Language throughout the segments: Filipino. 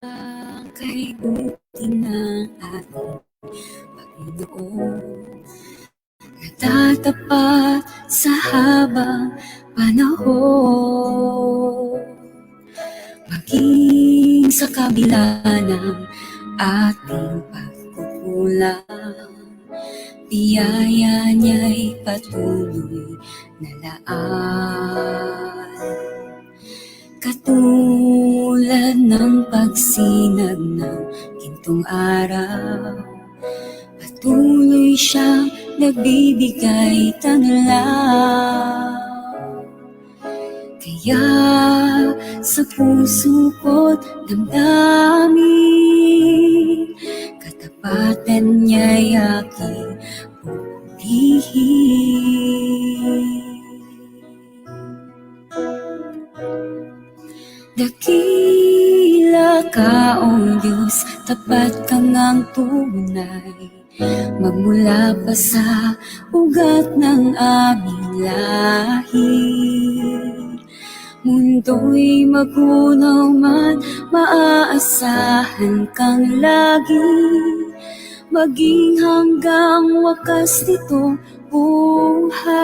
Kay buti ng ating Panginoon, natatapat sa habang panahon. Maging sa kabila ng ating pagkukulang, biyaya niya'y patuloy na laan. Katulad ng pagsinag ng gintong araw, patuloy siyang nagbibigay tanglaw. Kaya sa puso ko't damdamin, katapatan niya'y aking pupurihin. Dakila ka, O Diyos, tapat kang ang tunay, magmula pa sa ugat ng aming lahi. Mundo'y magunaw man, maaasahan kang lagi, maging hanggang wakas nitong buhay.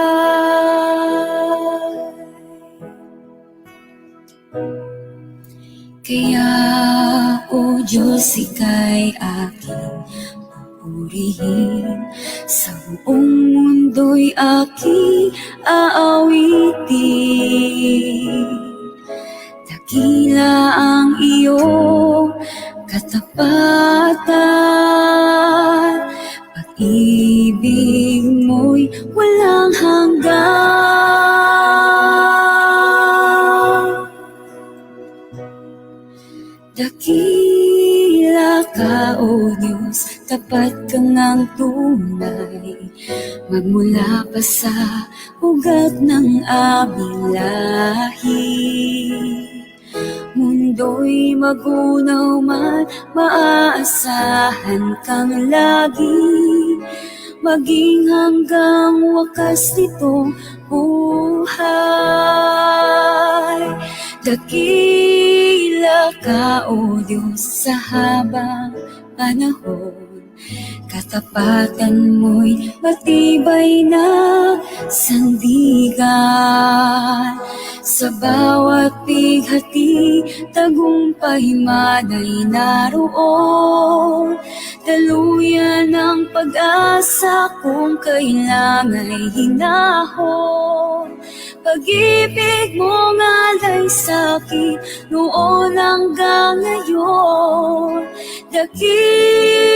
Kaya, O Diyos, ika'y aking pupurihin, sa buong mundo'y aking aawitin. Dakila ang iyong katapatan, pag-ibig mo'y walang hanggan. Dakila ka, O Diyos, tapat kang ang tunay, magmula pa sa ugat ng aming lahi. Mundo'y magunaw man, maaasahan kang lagi, maging hanggang wakas nitong buhay. Dakila ka, O Diyos, sa habang panahon, katapatan mo'y matibay na sandigan. Sa bawat bighati, tagumpay man ay naroon, daluyan ng pag-asa kung kailangan'y hinahon. Pag-ibig mo ngalay sa'kin noon hanggang ngayon, dakila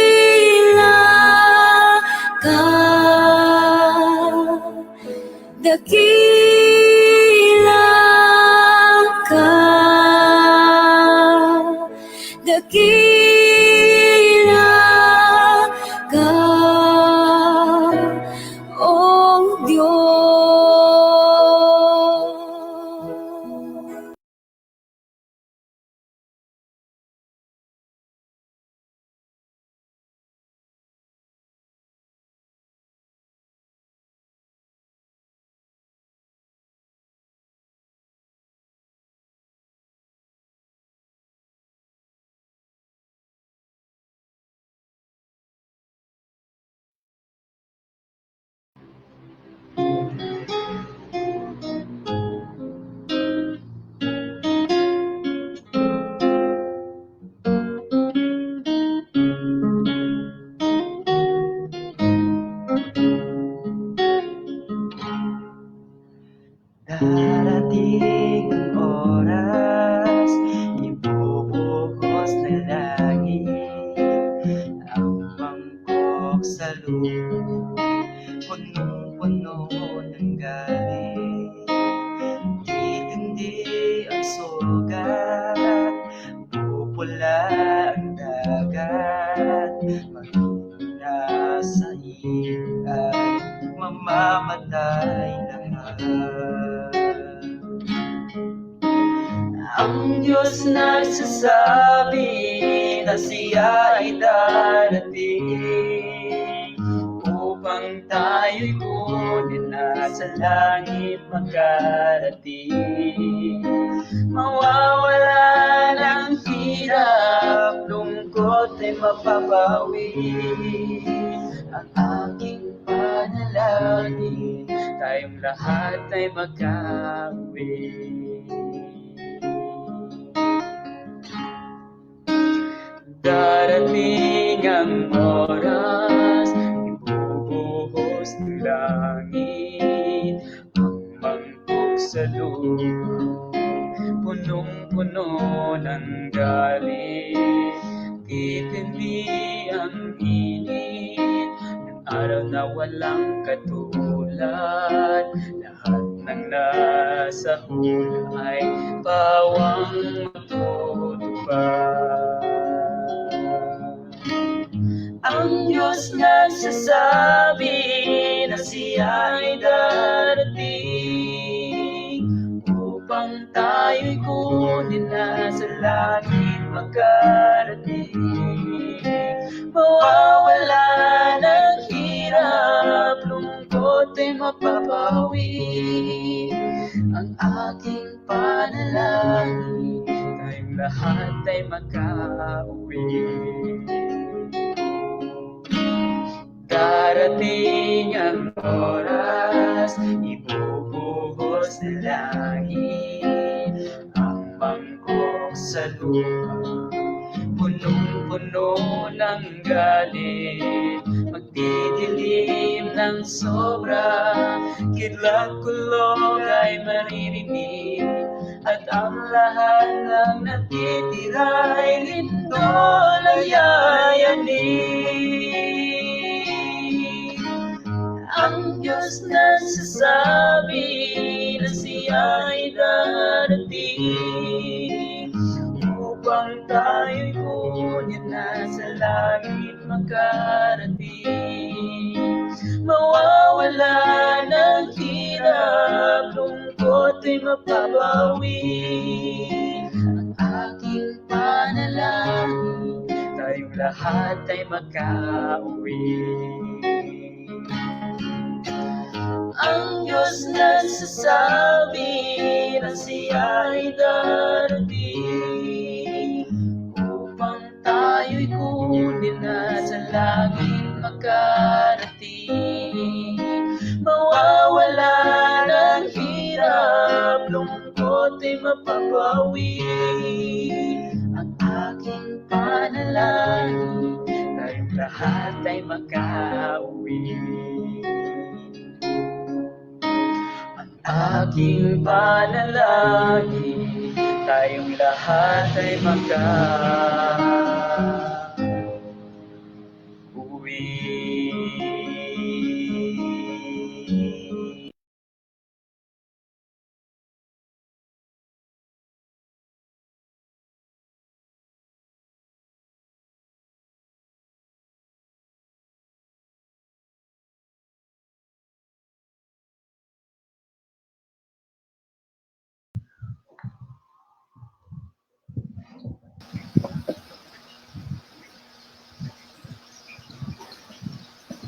ka, dakila ka, dakila ka, O Diyos. Darating ang oras, ibubuhos na langit ang mangkok sa lupa, punong-puno ng galit. Titindi ang sugat, pupula ang dagat, mahina sa iyo at mamamatay lahat. Ang Diyos nagsasabi na siya ay darating upang tayo'y kunin na sa langit magkarating. Mawawala ng hirap lungkot ay mapapawi. Ang aking panalangin, tayong lahat ay magkauwi. Darating ang oras, ibubuhos ng langit ang mangkok sa lupa, punong-puno ng galit. Titindi ang init ng araw na walang katulad. Lahat ng nasa hula ay pawang matutupad. Ang Diyos nagsasabi na siya ay darating upang tayo'y kunin na sa langit makarating. Mawawala ng hirap, lungkot ay mapapawi. Ang aking panalangin, tayong lahat ay makauwi. Darating ang oras, ibubuhos ng langit ang mangkok sa lupa, punong-puno ng galit. Magdidilim ng sobra, kidlat-kulog ay maririnig, at ang lahat ng natitira'y lindol ay yayanig. Ang Diyos nagsasabi na siya ay darating upang tayo'y kunin na sa langit makarating. Mawawala ng hirap, lungkot ay mapapawi. Ang aking panalangin, tayong lahat ay makauwi. Ang Diyos nagsasabi na siya ay darating upang tayo'y kunin na sa langit makarating. Mawawala ng hirap, lungkot ay mapapawi. Ang aking panalangin, tayong lahat ay makauwi. Aking panalangin, tayong lahat ay magka-uwi.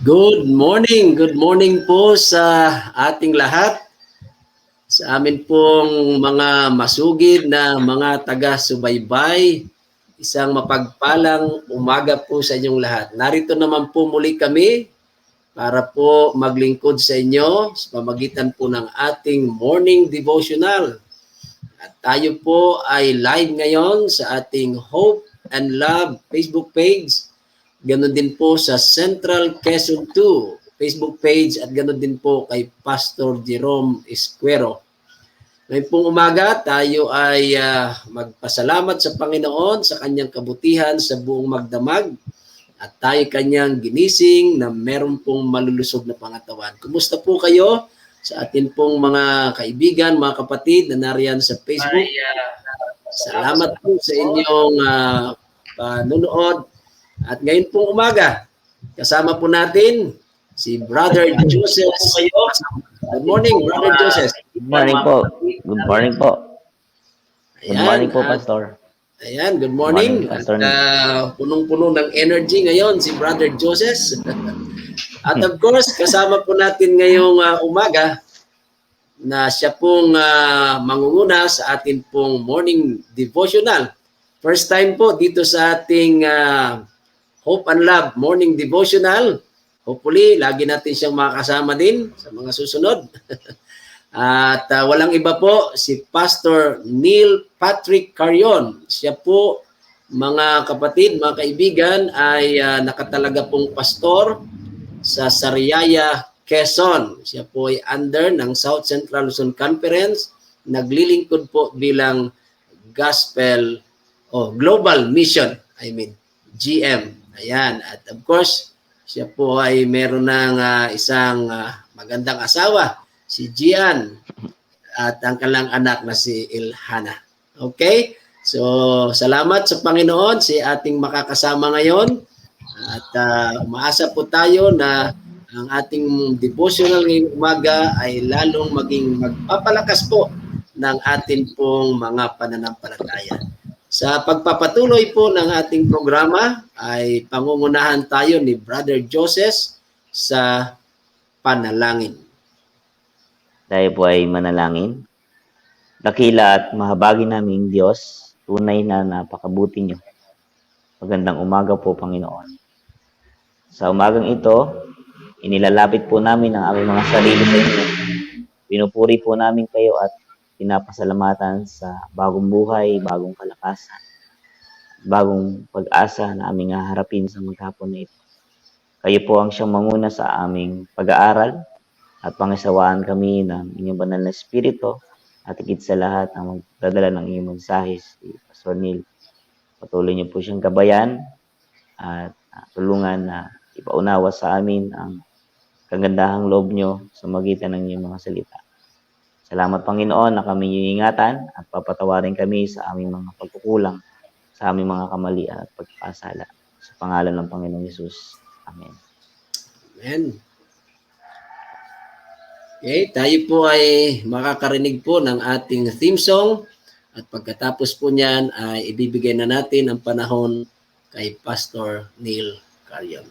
Good morning po sa ating lahat, sa amin pong mga masugid na mga taga-subaybay. Isang mapagpalang umaga po sa inyong lahat. Narito naman po muli kami para po maglingkod sa inyo sa pamagitan po ng ating morning devotional. At tayo po ay live ngayon sa ating Hope and Love Facebook page. Ganon din po sa Central Quezon 2 Facebook page at ganon din po kay Pastor Jerome Esquero. Ngayon pong umaga, tayo ay magpasalamat sa Panginoon sa kanyang kabutihan sa buong magdamag at tayo kanyang ginising na meron pong malulusog na pangatawan. Kumusta po kayo sa atin pong mga kaibigan, mga kapatid na nariyan sa Facebook? Salamat po sa inyong panunood. At ngayon pong umaga, kasama po natin si Brother Joseph. Good morning, Brother Joseph. Good morning po. Good morning po. Good morning po, Pastor. Ayan, good morning. Good morning, At punong-puno ng energy ngayon si Brother Joseph. At of course, kasama po natin ngayong umaga na siya pong mangunguna sa atin pong morning devotional. First time po dito sa ating Hope and Love Morning Devotional. Hopefully, lagi natin siyang makakasama din sa mga susunod. At walang iba po, si Pastor Neil Patrick Carion. Siya po, mga kapatid, mga kaibigan, ay nakatalaga pong pastor sa Sariaya, Quezon. Siya po ay under ng South Central Luzon Conference. Naglilingkod po bilang Global Mission, GM. Ayan. At of course, siya po ay meron ng isang magandang asawa, si Gian, at ang kanilang anak na si Ilhana. Okay? So, salamat sa Panginoon, si ating makakasama ngayon. At umaasa po tayo na ang ating devotional ngayong umaga ay lalong maging magpapalakas po ng atin pong mga pananampalataya. Sa pagpapatuloy po ng ating programa ay pangungunahan tayo ni Brother Joseph sa panalangin. Tayo po ay manalangin. Dakila at mahabagi naming Diyos, tunay na napakabuti niyo. Magandang umaga po, Panginoon. Sa umagang ito, inilalapit po namin ang aming mga sarili sa inyo. Pinupuri po namin kayo at pinapasalamatan sa bagong buhay, bagong kalakasan, bagong pag-asa na aming haharapin sa maghapon na ito. Kayo po ang siyang manguna sa aming pag-aaral at pangisawaan kami ng inyong banal na espiritu at higit sa lahat ang magdadala ng inyong mensahe si Pastor Neil. Patuloy niyo po siyang gabayan at tulungan na ipaunawa sa amin ang kagandahang loob niyo sa magitan ng inyong mga salita. Salamat, Panginoon, na kami iingatan at papatawarin kami sa aming mga pagkukulang, sa aming mga kamalian at pagpapasala. Sa pangalan ng Panginoong Hesus. Amen. Amen. Okay, tayo po ay makakarinig po ng ating theme song at pagkatapos po niyan ay ibibigay na natin ang panahon kay Pastor Neil Carion.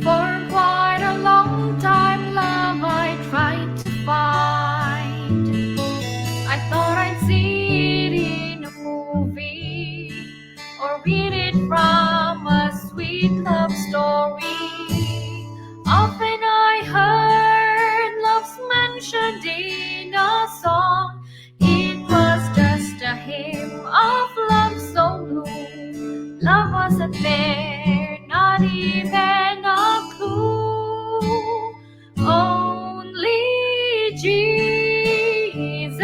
For quite a long time, love I tried to find. I thought I'd see it in a movie or read it from a sweet love story. Often I heard love's mentioned in a song. It was just a hymn of love so blue. Love wasn't there, not even a clue. Only Jesus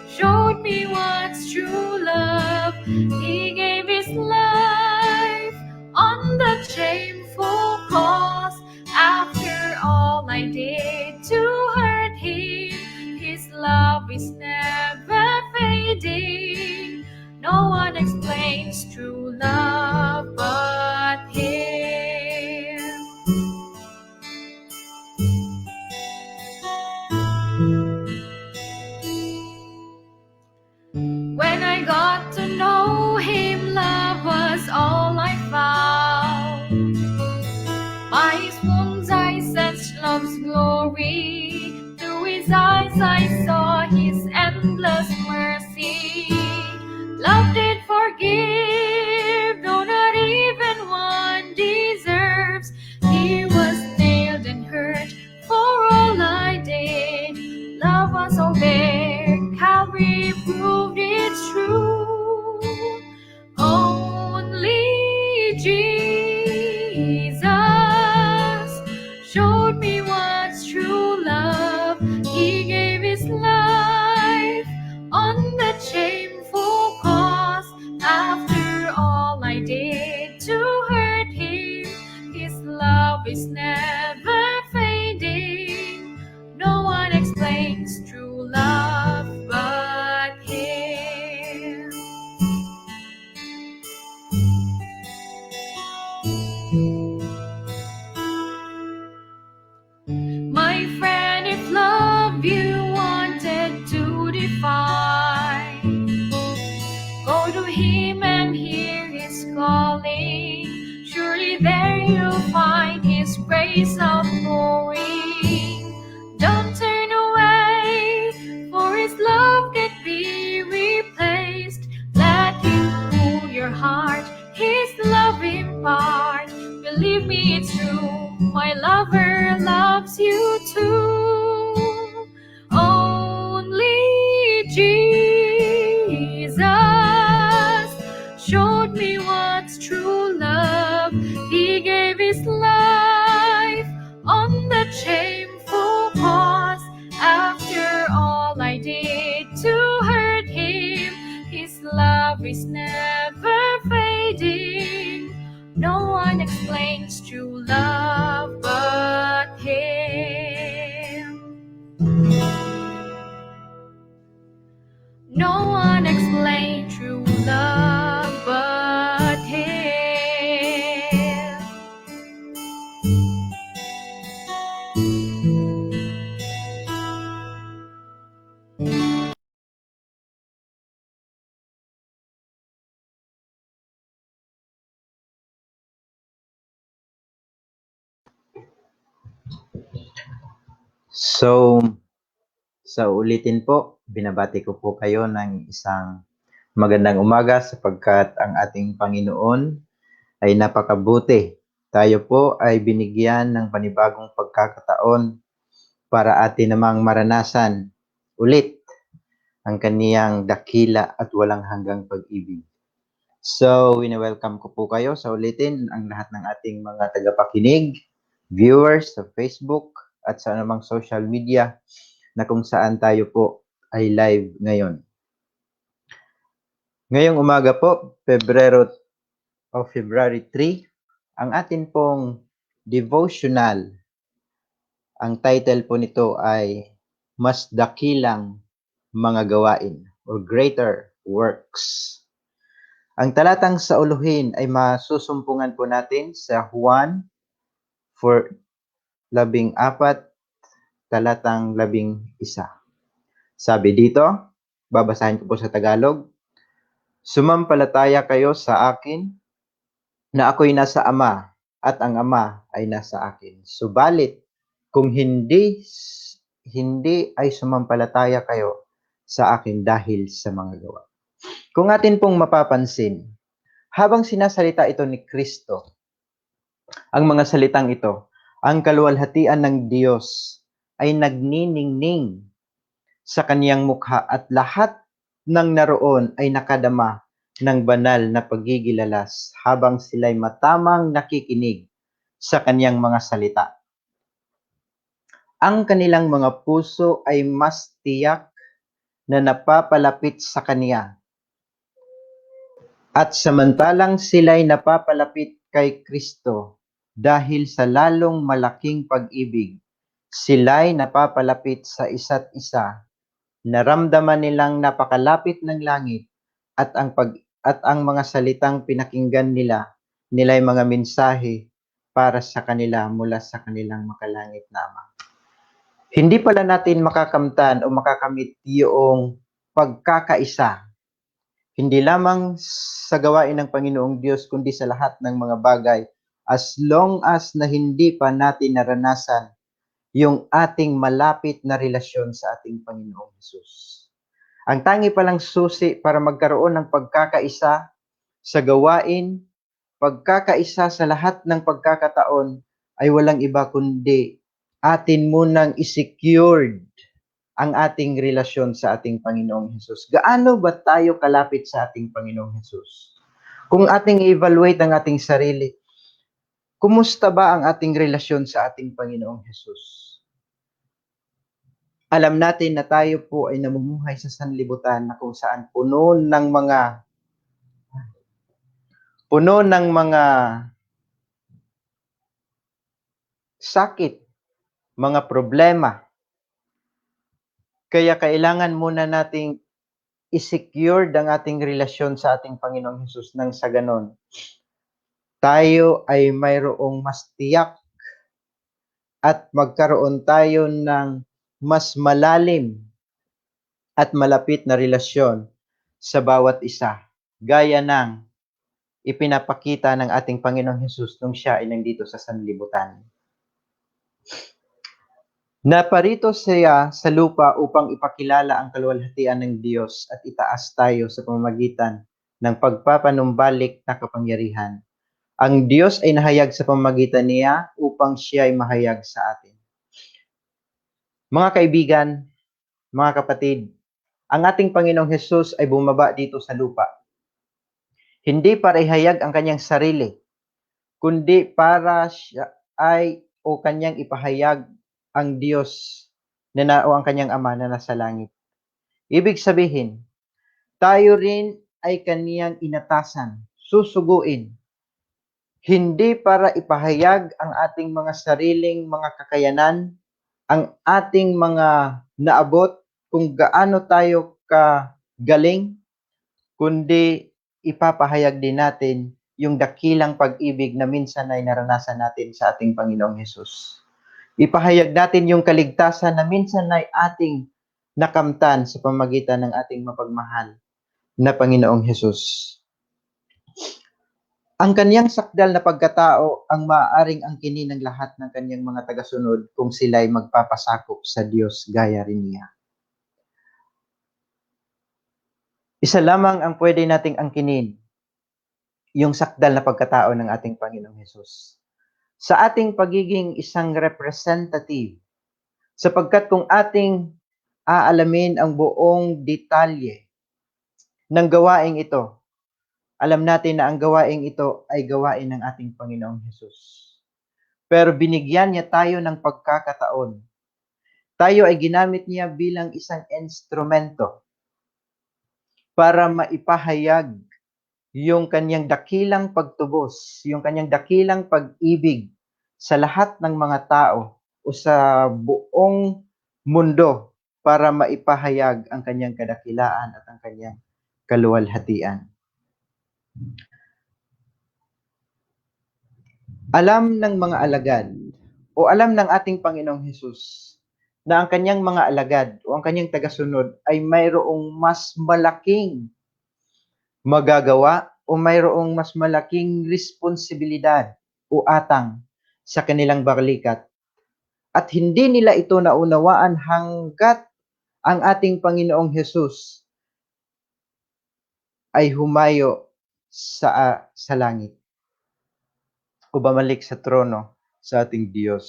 showed me what's true love. He gave his life on that shameful cross. After all I did to hurt him, his love is never fading. No one explains true love but him. When I got to know him, love was all I found. By his wounds I sensed love's glory. Through his eyes I saw his endless mercy. Love did forgive, though not even one deserves. He was nailed and hurt for all I did. Love was all there, Calvary proved it's true. Only Jesus showed me what's true love. He gave his life on that shameful cross. After all I did to hurt him, his love is never fading. No one explains true love but him. is never fading. No one explains true love but Him. No one explains true love but Him. So, sa ulitin po, binabati ko po kayo ng isang magandang umaga sapagkat ang ating Panginoon ay napakabuti. Tayo po ay binigyan ng panibagong pagkakataon para atin namang maranasan ulit ang kaniyang dakila at walang hanggang pag-ibig. So, wini-welcome ko po kayo sa ulitin ang lahat ng ating mga tagapakinig, viewers sa Facebook at sa anumang social media na kung saan tayo po ay live ngayon. Ngayong umaga po, February 3, ang atin pong devotional, ang title po nito ay Mas Dakilang Mga Gawain or Greater Works. Ang talatang sa uluhin ay masusumpungan po natin sa Juan 4:14, talatang 11. Sabi dito, babasahin ko po sa Tagalog, sumampalataya kayo sa akin na ako'y nasa Ama at ang Ama ay nasa akin. Subalit, kung hindi ay sumampalataya kayo sa akin dahil sa mga gawa. Kung atin pong mapapansin, habang sinasalita ito ni Kristo, ang mga salitang ito, ang kaluwalhatian ng Diyos ay nagniningning sa kaniyang mukha at lahat ng naroon ay nakadama ng banal na paggigilalas habang sila'y matamang nakikinig sa kaniyang mga salita. Ang kanilang mga puso ay mas tiyak na napapalapit sa kaniya. At samantalang sila'y napapalapit kay Kristo dahil sa lalong malaking pag-ibig, sila'y napapalapit sa isa't isa. Naramdaman nilang napakalapit ng langit at ang mga salitang pinakinggan nila'y mga mensahe para sa kanila mula sa kanilang makalangit na Ama. Hindi pala natin makakamtan o makakamit yung pagkakaisa, hindi lamang sa gawain ng Panginoong Diyos kundi sa lahat ng mga bagay as long as na hindi pa natin naranasan yung ating malapit na relasyon sa ating Panginoong Hesus. Ang tangi palang susi para magkaroon ng pagkakaisa sa gawain, pagkakaisa sa lahat ng pagkakataon ay walang iba kundi atin munang i-secured ang ating relasyon sa ating Panginoong Hesus. Gaano ba tayo kalapit sa ating Panginoong Hesus? Kung ating i-evaluate ang ating sarili, kumusta ba ang ating relasyon sa ating Panginoong Hesus? Alam natin na tayo po ay namumuhay sa sanlibutan na kung saan puno ng mga sakit, mga problema. Kaya kailangan muna nating i-secure ang ating relasyon sa ating Panginoong Hesus nang sa ganon tayo ay mayroong mas tiyak at magkaroon tayo ng mas malalim at malapit na relasyon sa bawat isa, gaya ng ipinapakita ng ating Panginoong Hesus nung siya ay nandito sa sanlibutan. Naparito siya sa lupa upang ipakilala ang kaluwalhatian ng Diyos at itaas tayo sa pamamagitan ng pagpapanumbalik na kapangyarihan. Ang Diyos ay nahayag sa pamamagitan niya upang siya ay mahayag sa atin. Mga kaibigan, mga kapatid, ang ating Panginoong Hesus ay bumaba dito sa lupa. Hindi para ihayag ang kanyang sarili, kundi para siya kanyang ipahayag ang Diyos o ang kanyang Ama na nasa langit. Ibig sabihin, tayo rin ay kaniyang inatasan, susuguin, hindi para ipahayag ang ating mga sariling mga kakayanan, ang ating mga naabot, kung gaano tayo kagaling, kundi ipapahayag din natin yung dakilang pag-ibig na minsan ay naranasan natin sa ating Panginoong Hesus. Ipahayag natin yung kaligtasan na minsan ay ating nakamtan sa pamagitan ng ating mapagmahal na Panginoong Hesus. Ang kaniyang sakdal na pagkatao ang maaaring angkinin ng lahat ng kaniyang mga tagasunod kung sila'y magpapasakop sa Diyos gaya rin niya. Isa lamang ang pwede nating angkinin, yung sakdal na pagkatao ng ating Panginoong Hesus. Sa ating pagiging isang representative, sapagkat kung ating aalamin ang buong detalye ng gawaing ito, alam natin na ang gawaing ito ay gawain ng ating Panginoong Hesus. Pero binigyan niya tayo ng pagkakataon. Tayo ay ginamit niya bilang isang instrumento para maipahayag yung kanyang dakilang pagtubos, yung kanyang dakilang pag-ibig sa lahat ng mga tao o sa buong mundo para maipahayag ang kanyang kadakilaan at ang kanyang kaluwalhatian. Alam ng mga alagad o alam ng ating Panginoong Hesus na ang kanyang mga alagad o ang kanyang tagasunod ay mayroong mas malaking magagawa o mayroong mas malaking responsibilidad o atang sa kanilang balikat. At hindi nila ito naunawaan hanggat ang ating Panginoong Hesus ay humayo sa langit o bumalik sa trono sa ating Diyos.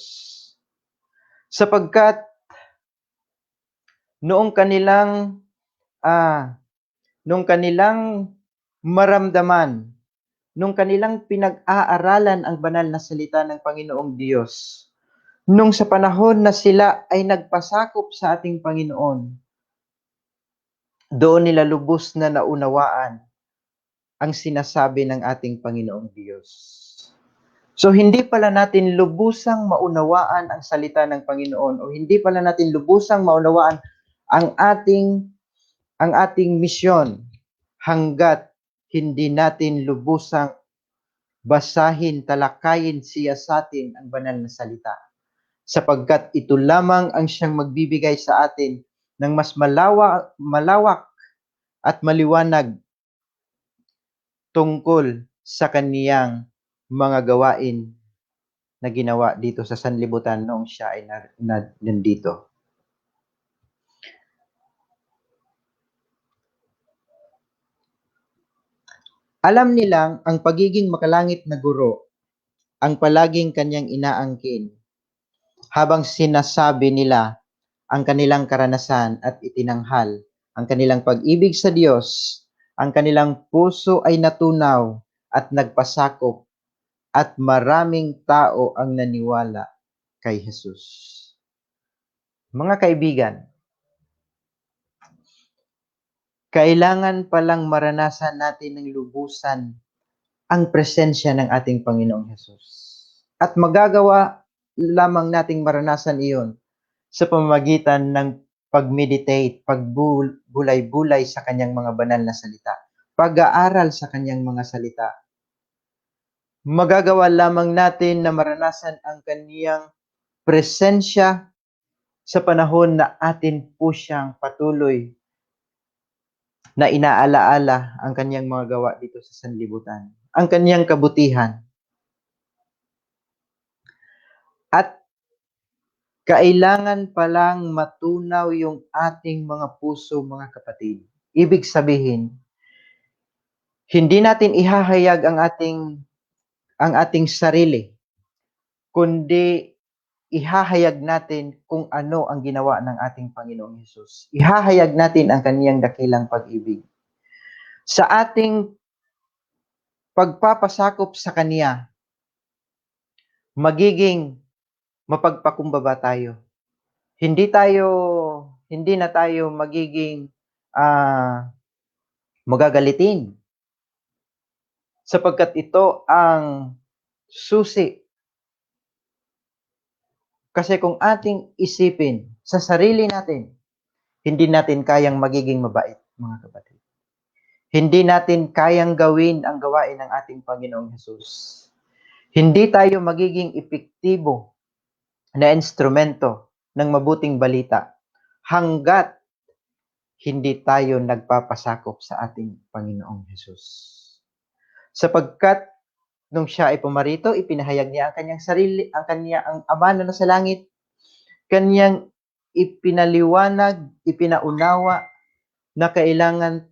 Sapagkat noong kanilang maramdaman, nung kanilang pinag-aaralan ang banal na salita ng Panginoong Diyos, nung sa panahon na sila ay nagpasakop sa ating Panginoon, doon nila lubos na naunawaan ang sinasabi ng ating Panginoong Diyos. So hindi pala natin lubusang maunawaan ang salita ng Panginoon o hindi pala natin lubusang maunawaan ang ating misyon hanggat hindi natin lubusang basahin, talakayin, siyasatin ang banal na salita. Sapagkat ito lamang ang siyang magbibigay sa atin ng mas malawak at maliwanag tungkol sa kaniyang mga gawain na ginawa dito sa sanlibutan noong siya ay nandito. Alam nilang ang pagiging makalangit na guro ang palaging kanyang inaangkin habang sinasabi nila ang kanilang karanasan at itinanghal ang kanilang pag-ibig sa Diyos, ang kanilang puso ay natunaw at nagpasakop at maraming tao ang naniwala kay Jesus. Mga kaibigan, kailangan palang maranasan natin ng lubusan ang presensya ng ating Panginoong Jesus. At magagawa lamang nating maranasan iyon sa pamamagitan ng pag-meditate, pagbulay-bulay sa kanyang mga banal na salita, pag-aaral sa kanyang mga salita. Magagawa lamang natin na maranasan ang kaniyang presensya sa panahon na atin po siyang patuloy na inaalaala ang kaniyang mga gawa dito sa sanlibutan, ang kaniyang kabutihan. At kailangan palang matunaw yung ating mga puso, mga kapatid. Ibig sabihin, hindi natin ihahayag ang ating sarili, kundi ihahayag natin kung ano ang ginawa ng ating Panginoong Hesus. Ihahayag natin ang kaniyang dakilang pag-ibig. Sa ating pagpapasakop sa Kaniya, magiging mapagpakumbaba tayo. Hindi na tayo magiging magagalitin. Sapagkat ito ang susi. Kasi kung ating isipin sa sarili natin, hindi natin kayang magiging mabait, mga kapatid. Hindi natin kayang gawin ang gawain ng ating Panginoong Hesus. Hindi tayo magiging epektibo na instrumento ng mabuting balita hanggat hindi tayo nagpapasakop sa ating Panginoong Hesus. Sapagkat nung siya ay pumarito, ipinahayag niya ang kanyang sarili, ang Ama na nasa langit, kanyang ipinaliwanag, ipinaunawa na kailangan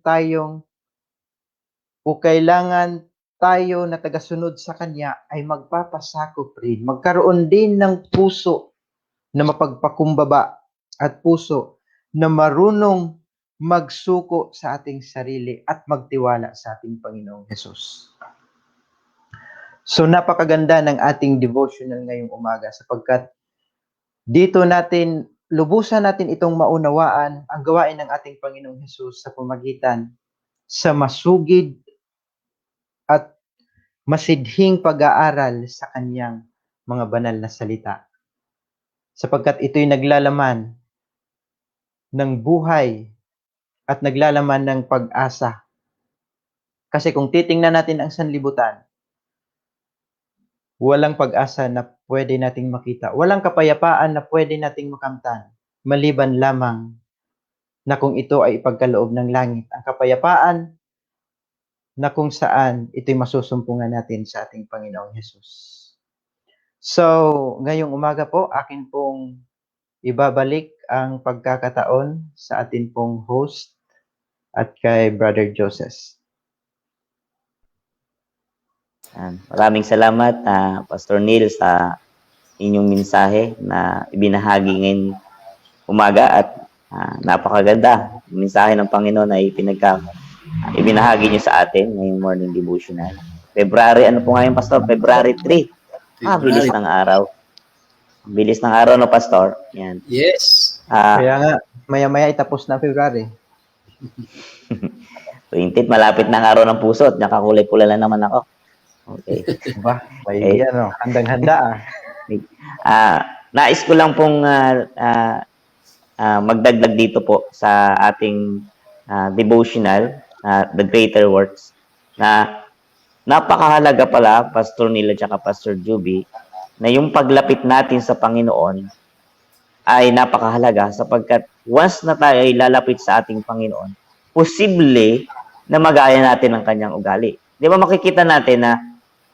tayo na tagasunod sa Kanya ay magpapasakop rin. Magkaroon din ng puso na mapagpakumbaba at puso na marunong magsuko sa ating sarili at magtiwala sa ating Panginoong Hesus. So napakaganda ng ating devotional ngayong umaga sapagkat dito lubusan natin itong maunawaan ang gawain ng ating Panginoong Hesus sa pamagitan sa masugid at masidhing pag-aaral sa kanyang mga banal na salita. Sapagkat ito'y naglalaman ng buhay at naglalaman ng pag-asa. Kasi kung titingnan natin ang sanlibutan, walang pag-asa na pwede nating makita. Walang kapayapaan na pwede nating makamtan. Maliban lamang na kung ito ay ipagkaloob ng langit. Ang kapayapaan na kung saan ito'y masusumpungan natin sa ating Panginoong Hesus. So, ngayong umaga po, akin pong ibabalik ang pagkakataon sa atin pong host at kay Brother Joseph. Maraming salamat, Pastor Neil, sa inyong mensahe na ibinahagi ngayong umaga at napakaganda. Yung mensahe ng Panginoon ay ibinahagi niyo sa atin ngayong morning devotional. February, ano po ngayon, Pastor? February 3. Bilis ng araw. Bilis ng araw, no, Pastor? Yan. Yes. Kaya nga, maya-maya itapos na February. 20, malapit na ang araw ng puso at nakakulay-pula lang naman ako. Okay. Ba, may handang-handa Nais ko lang pong magdagdag dito po sa ating devotional, The Greater Works, na napakahalaga pala, Pastor Neil at Pastor Juby, na yung paglapit natin sa Panginoon ay napakahalaga sapagkat once na tayo ay lalapit sa ating Panginoon, posible na magaya natin ang kanyang ugali. Di ba makikita natin na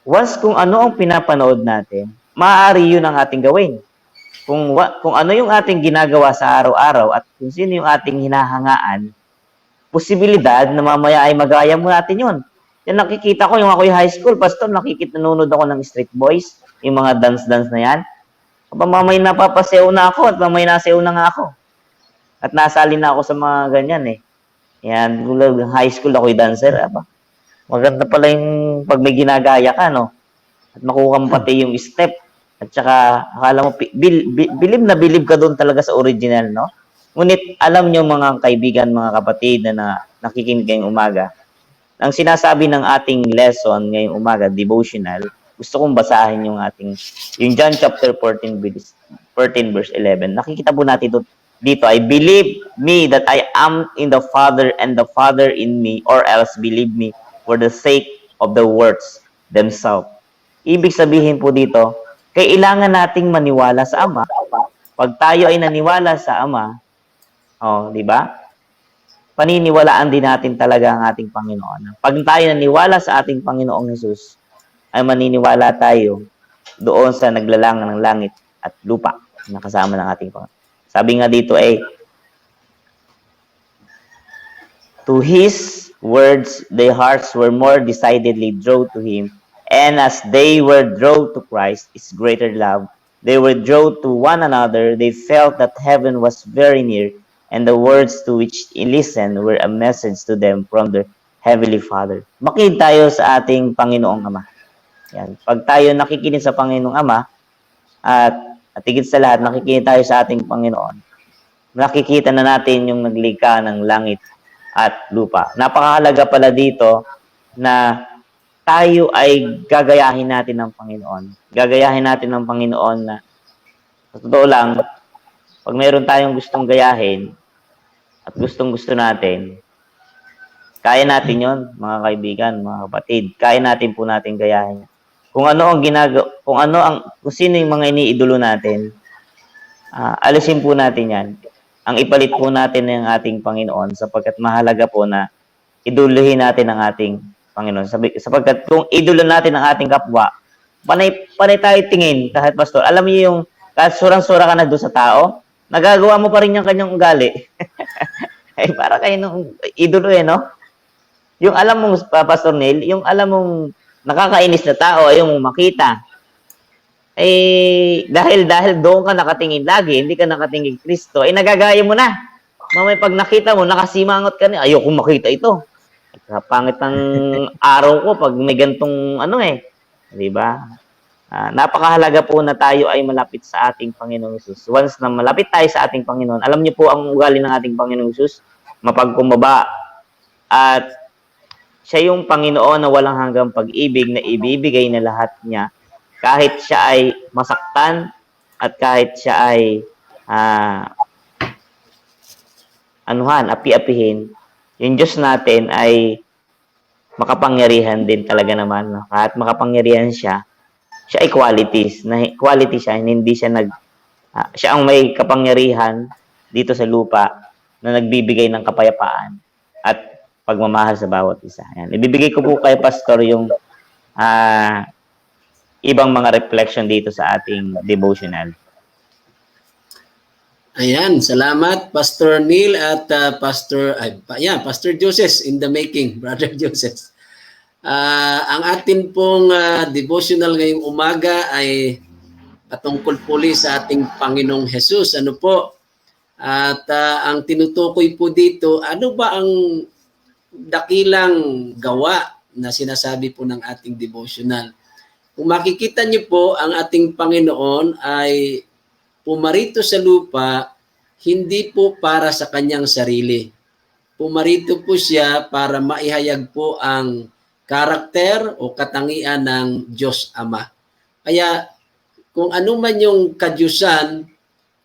once kung ano ang pinapanood natin, maaari yun ang ating gawin. Kung ano yung ating ginagawa sa araw-araw at kung sino yung ating hinahangaan, posibilidad na mamaya ay magaya mo natin yun. Yan nakikita ko, yung ako'y high school, Pastor, nanonood ako ng Street Boys, yung mga dance-dance na yan. Mamay napapasayaw na ako at mamay nasayaw na nga ako. At nasali na ako sa mga ganyan eh. Yan, high school ako'y dancer. Maganda pala yung pag may ginagaya ka, no? At makuha mo pati yung step. At saka, akala mo, bilib ka doon talaga sa original, no? Ngunit, alam nyo mga kaibigan, mga kapatid na nakikinig ngayong umaga, ang sinasabi ng ating lesson ngayong umaga, devotional, gusto kong basahin yung John chapter 14 verse 11. Nakikita po natin dito, I believe me that I am in the Father and the Father in me, or else believe me for the sake of the words themselves. Ibig sabihin po dito, kailangan nating maniwala sa Ama. Pag tayo ay naniwala sa Ama, di ba? Paniniwalaan din natin talaga ang ating Panginoon. Pag tayo naniwala sa ating Panginoong Hesus, ay maniniwala tayo doon sa naglalangan ng langit at lupa na kasama ng ating Panginoon. Sabi nga dito to His words, their hearts were more decidedly drawn to Him, and as they were drawn to Christ, His greater love, they were drawn to one another. They felt that heaven was very near, and the words to which he listened were a message to them from their Heavenly Father. Makinig tayo sa ating Panginoong Ama. Yan. Pag tayo nakikinig sa Panginoong Ama, at higit sa lahat, nakikinig tayo sa ating Panginoon, nakikita na natin yung naglikha ng langit at lupa. Napakahalaga pala dito na tayo ay gagayahin natin ng Panginoon. Gagayahin natin ng Panginoon na sa totoo lang, pag mayroon tayong gustong gayahin at gustong-gusto natin, kaya natin yon, mga kaibigan, mga kapatid. Kaya natin po natin gayahin. Kung ano ang kung sino yung mga iniidolo natin, alisin po natin yan. Ang ipalit po natin ng ating Panginoon sapagkat mahalaga po na iduluhin natin ang ating Panginoon. Sapagkat kung idolo natin ang ating kapwa, panay tayo tingin, kahit pastor. Alam niyo yung kahit surang-sura ka na doon sa tao, nagagawa mo pa rin yung kanyang ugali. Ay, para kayo nung idolo no? Yung alam mong, Pastor Neil, yung alam mong nakakainis na tao, ayaw mong makita. Dahil doon ka nakatingin lagi, hindi ka nakatingin Kristo, nagagaya mo na. Mamaya pag nakita mo, nakasimangot ka na, ayoko makita ito. Pangit ng araw ko pag may gantong di ba? Napakahalaga po na tayo ay malapit sa ating Panginoong Hesus. Once na malapit tayo sa ating Panginoon, alam niyo po ang ugali ng ating Panginoong Hesus, mapagkumbaba at siya yung Panginoon na walang hanggang pag-ibig na ibibigay na lahat niya kahit siya ay masaktan at kahit siya ay api-apihin, yung Diyos natin ay makapangyarihan din talaga naman. No? Kahit makapangyarihan siya ay quality siya, hindi siya siya ang may kapangyarihan dito sa lupa na nagbibigay ng kapayapaan at pagmamahal sa bawat isa. Ayan. Ibibigay ko po kay Pastor yung ibang mga reflection dito sa ating devotional. Ayan, salamat Pastor Neil at Pastor Joseph in the making, Brother Joseph. Ang atin pong devotional ngayong umaga ay patungkol puli sa ating Panginoong Hesus. Ano po? At ang tinutukoy po dito, ano ba ang dakilang gawa na sinasabi po ng ating devotional? Kung makikita niyo po, ang ating Panginoon ay pumarito sa lupa, hindi po para sa kanyang sarili. Pumarito po siya para maihayag po ang karakter o katangian ng Diyos Ama. Kaya kung ano man yung kadyusan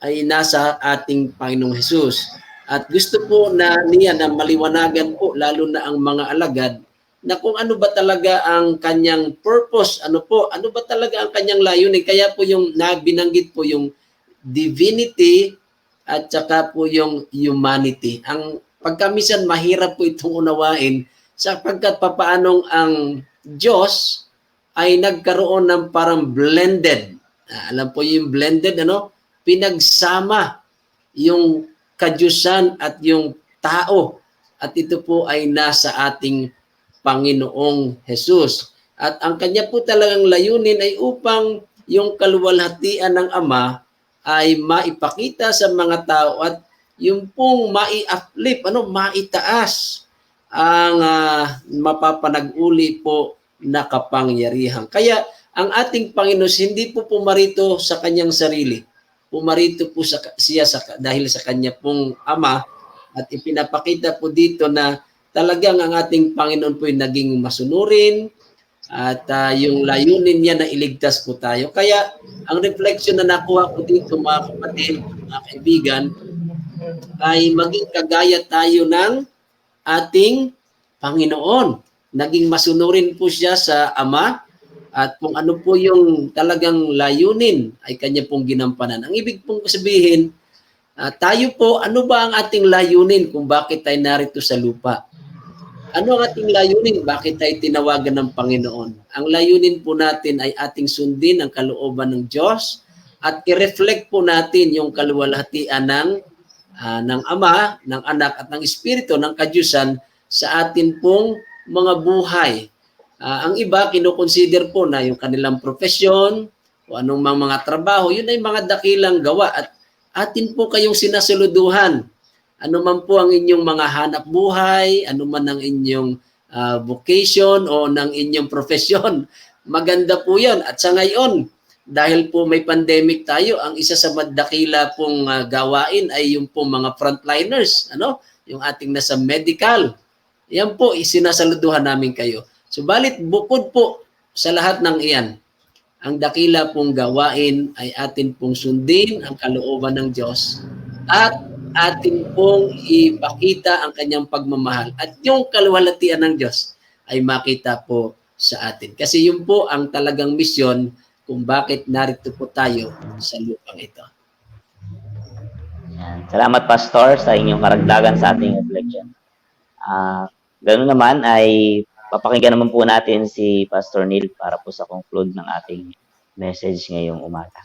ay nasa ating Panginoong Hesus. At gusto po niya na maliwanagan po, lalo na ang mga alagad, na kung ano ba talaga ang kanyang purpose, ano ba talaga ang kanyang layunin. Kaya po yung binanggit po yung divinity at saka po yung humanity. Ang pagkamisan mahirap po itong unawain sapagkat papaanong ang Diyos ay nagkaroon ng parang blended. Alam po yung blended, pinagsama yung kadyusan at yung tao. At ito po ay nasa ating Panginoong Hesus. At ang kanya po talagang layunin ay upang yung kaluwalhatian ng Ama ay maipakita sa mga tao at yung pong mai-uplift, maitaas ang mapapanag-uli po na kapangyarihan. Kaya ang ating Panginoon hindi po pumarito sa kanyang sarili. Pumarito po siya dahil sa kanya pong Ama at ipinapakita po dito na talagang ang ating Panginoon po ay naging masunurin at yung layunin niya na iligtas po tayo. Kaya ang reflection na nakuha ko dito mga kapatid, mga kaibigan, ay maging kagaya tayo ng ating Panginoon. Naging masunurin po siya sa Ama at kung ano po yung talagang layunin ay kanya pong ginampanan. Ang ibig pong sabihin, tayo po, ano ba ang ating layunin kung bakit tayo narito sa lupa? Ano ang ating layunin? Bakit tayo tinawagan ng Panginoon? Ang layunin po natin ay ating sundin ang kalooban ng Diyos at i-reflect po natin yung kaluwalhatian ng Ama, ng Anak at ng Espiritu, ng Kadyusan sa atin pong mga buhay. Ang iba, kinukonsider po na yung kanilang profesyon o anong mga trabaho, yun ay mga dakilang gawa at atin po kayong sinasuluduhan. Ano man po ang inyong mga hanap buhay, ano man ang inyong vocation o ng inyong profesyon, maganda po yan. At sa ngayon, dahil po may pandemic tayo, ang isa sa madakila pong gawain ay yung po mga frontliners, yung ating nasa medical. Yan po, isinasaluduhan namin kayo. Subalit, bukod po sa lahat ng iyan, ang dakila pong gawain ay atin pong sundin ang kalooban ng Diyos at atin pong ipakita ang kanyang pagmamahal at yung kaluwalhatian ng Diyos ay makita po sa atin. Kasi yun po ang talagang misyon kung bakit narito po tayo sa lupang ito. Yan. Salamat, Pastor, sa inyong karagdagan sa ating reflection. Ganoon naman ay papakinggan naman po natin si Pastor Neil para po sa conclude ng ating message ngayong umaga.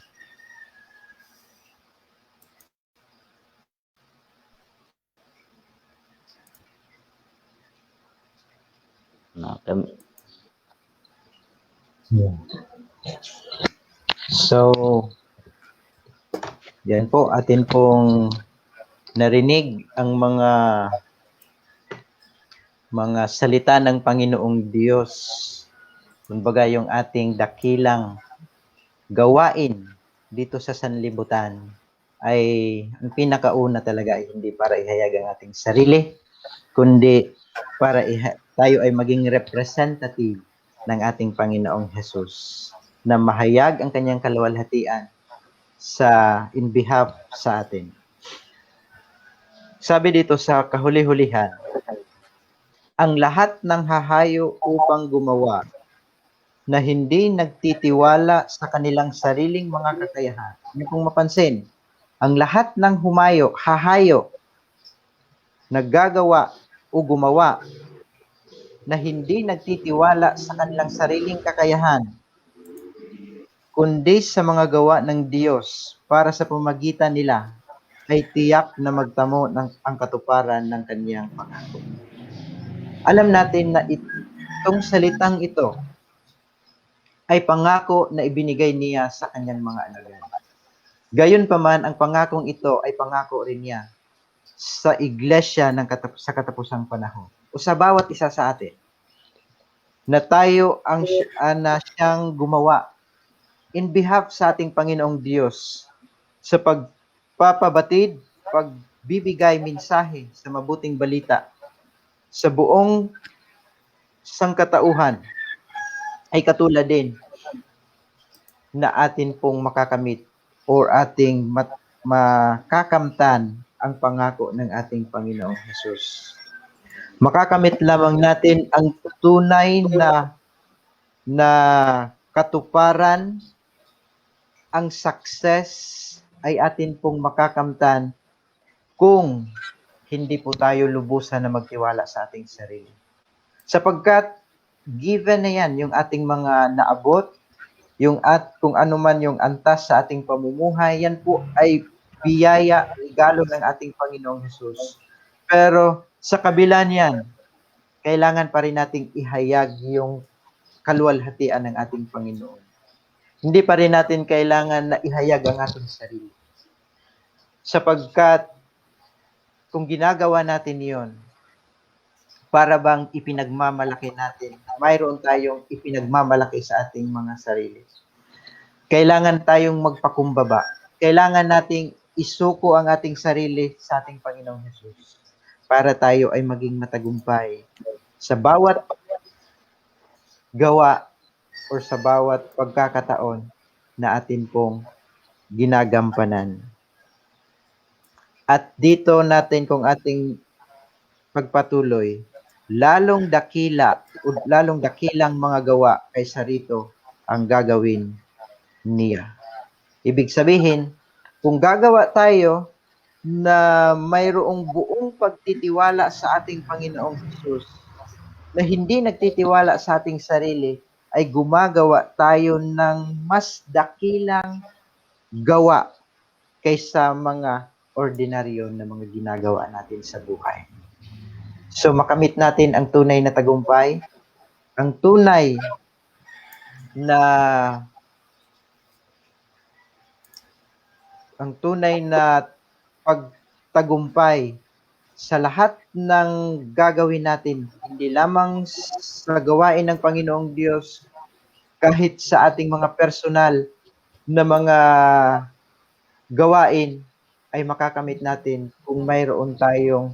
So, yan po, atin pong narinig ang mga salita ng Panginoong Diyos. Kumbaga yung ating dakilang gawain dito sa sanlibutan ay ang pinakauna talaga ay hindi para ihayag ang ating sarili, kundi para tayo ay maging representative ng ating Panginoong Jesus na mahayag ang kanyang kaluwalhatian in behalf sa atin. Sabi dito sa kahuli-hulihan, ang lahat ng hahayo upang gumawa na hindi nagtitiwala sa kanilang sariling mga kakayahan. Ano pong mapansin? Ang lahat ng hahayo, naggagawa o gumawa na hindi nagtitiwala sa kanilang sariling kakayahan, kundi sa mga gawa ng Diyos para sa pamagitan nila ay tiyak na magtamo ang katuparan ng kanyang pangako. Alam natin na itong salitang ito ay pangako na ibinigay niya sa kanyang mga alagad. Gayunpaman, ang pangakong ito ay pangako rin niya sa iglesia sa katapusang panahon o sa bawat isa sa atin na tayo na siyang gumawa in behalf sa ating Panginoong Diyos sa pagpapabatid, pagbibigay mensahe sa mabuting balita sa buong sangkatauhan ay katulad din na atin pong makakamit or ating makakamtan ang pangako ng ating Panginoong Jesus. Makakamit lamang natin ang tunay na katuparan, ang success ay atin pong makakamtan kung hindi po tayo lubusan na magtiwala sa ating sarili. Sapagkat given na yan yung ating mga naabot, kung ano man yung antas sa ating pamumuhay, yan po ay biyaya, regalo ng ating Panginoong Jesus. Pero sa kabila niyan, kailangan pa rin nating ihayag yung kaluwalhatian ng ating Panginoon. Hindi pa rin natin kailangan na ihayag ang ating sarili. Sapagkat kung ginagawa natin yon, para bang ipinagmamalaki natin, mayroon tayong ipinagmamalaki sa ating mga sarili. Kailangan tayong magpakumbaba. Kailangan nating isuko ang ating sarili sa ating Panginoong Jesus para tayo ay maging matagumpay sa bawat gawa o sa bawat pagkakataon na atin pong ginagampanan. At dito natin kung ating pagpatuloy, lalong dakilang mga gawa kaysa rito ang gagawin niya. Ibig sabihin, kung gagawa tayo na mayroong buong pagtitiwala sa ating Panginoong Jesus, na hindi nagtitiwala sa ating sarili, ay gumagawa tayo ng mas dakilang gawa kaysa mga ordinaryo na mga ginagawa natin sa buhay. So makamit natin ang tunay na tagumpay, ang tunay na pagtagumpay sa lahat ng gagawin natin, hindi lamang sa gawain ng Panginoong Diyos, kahit sa ating mga personal na mga gawain ay makakamit natin kung mayroon tayong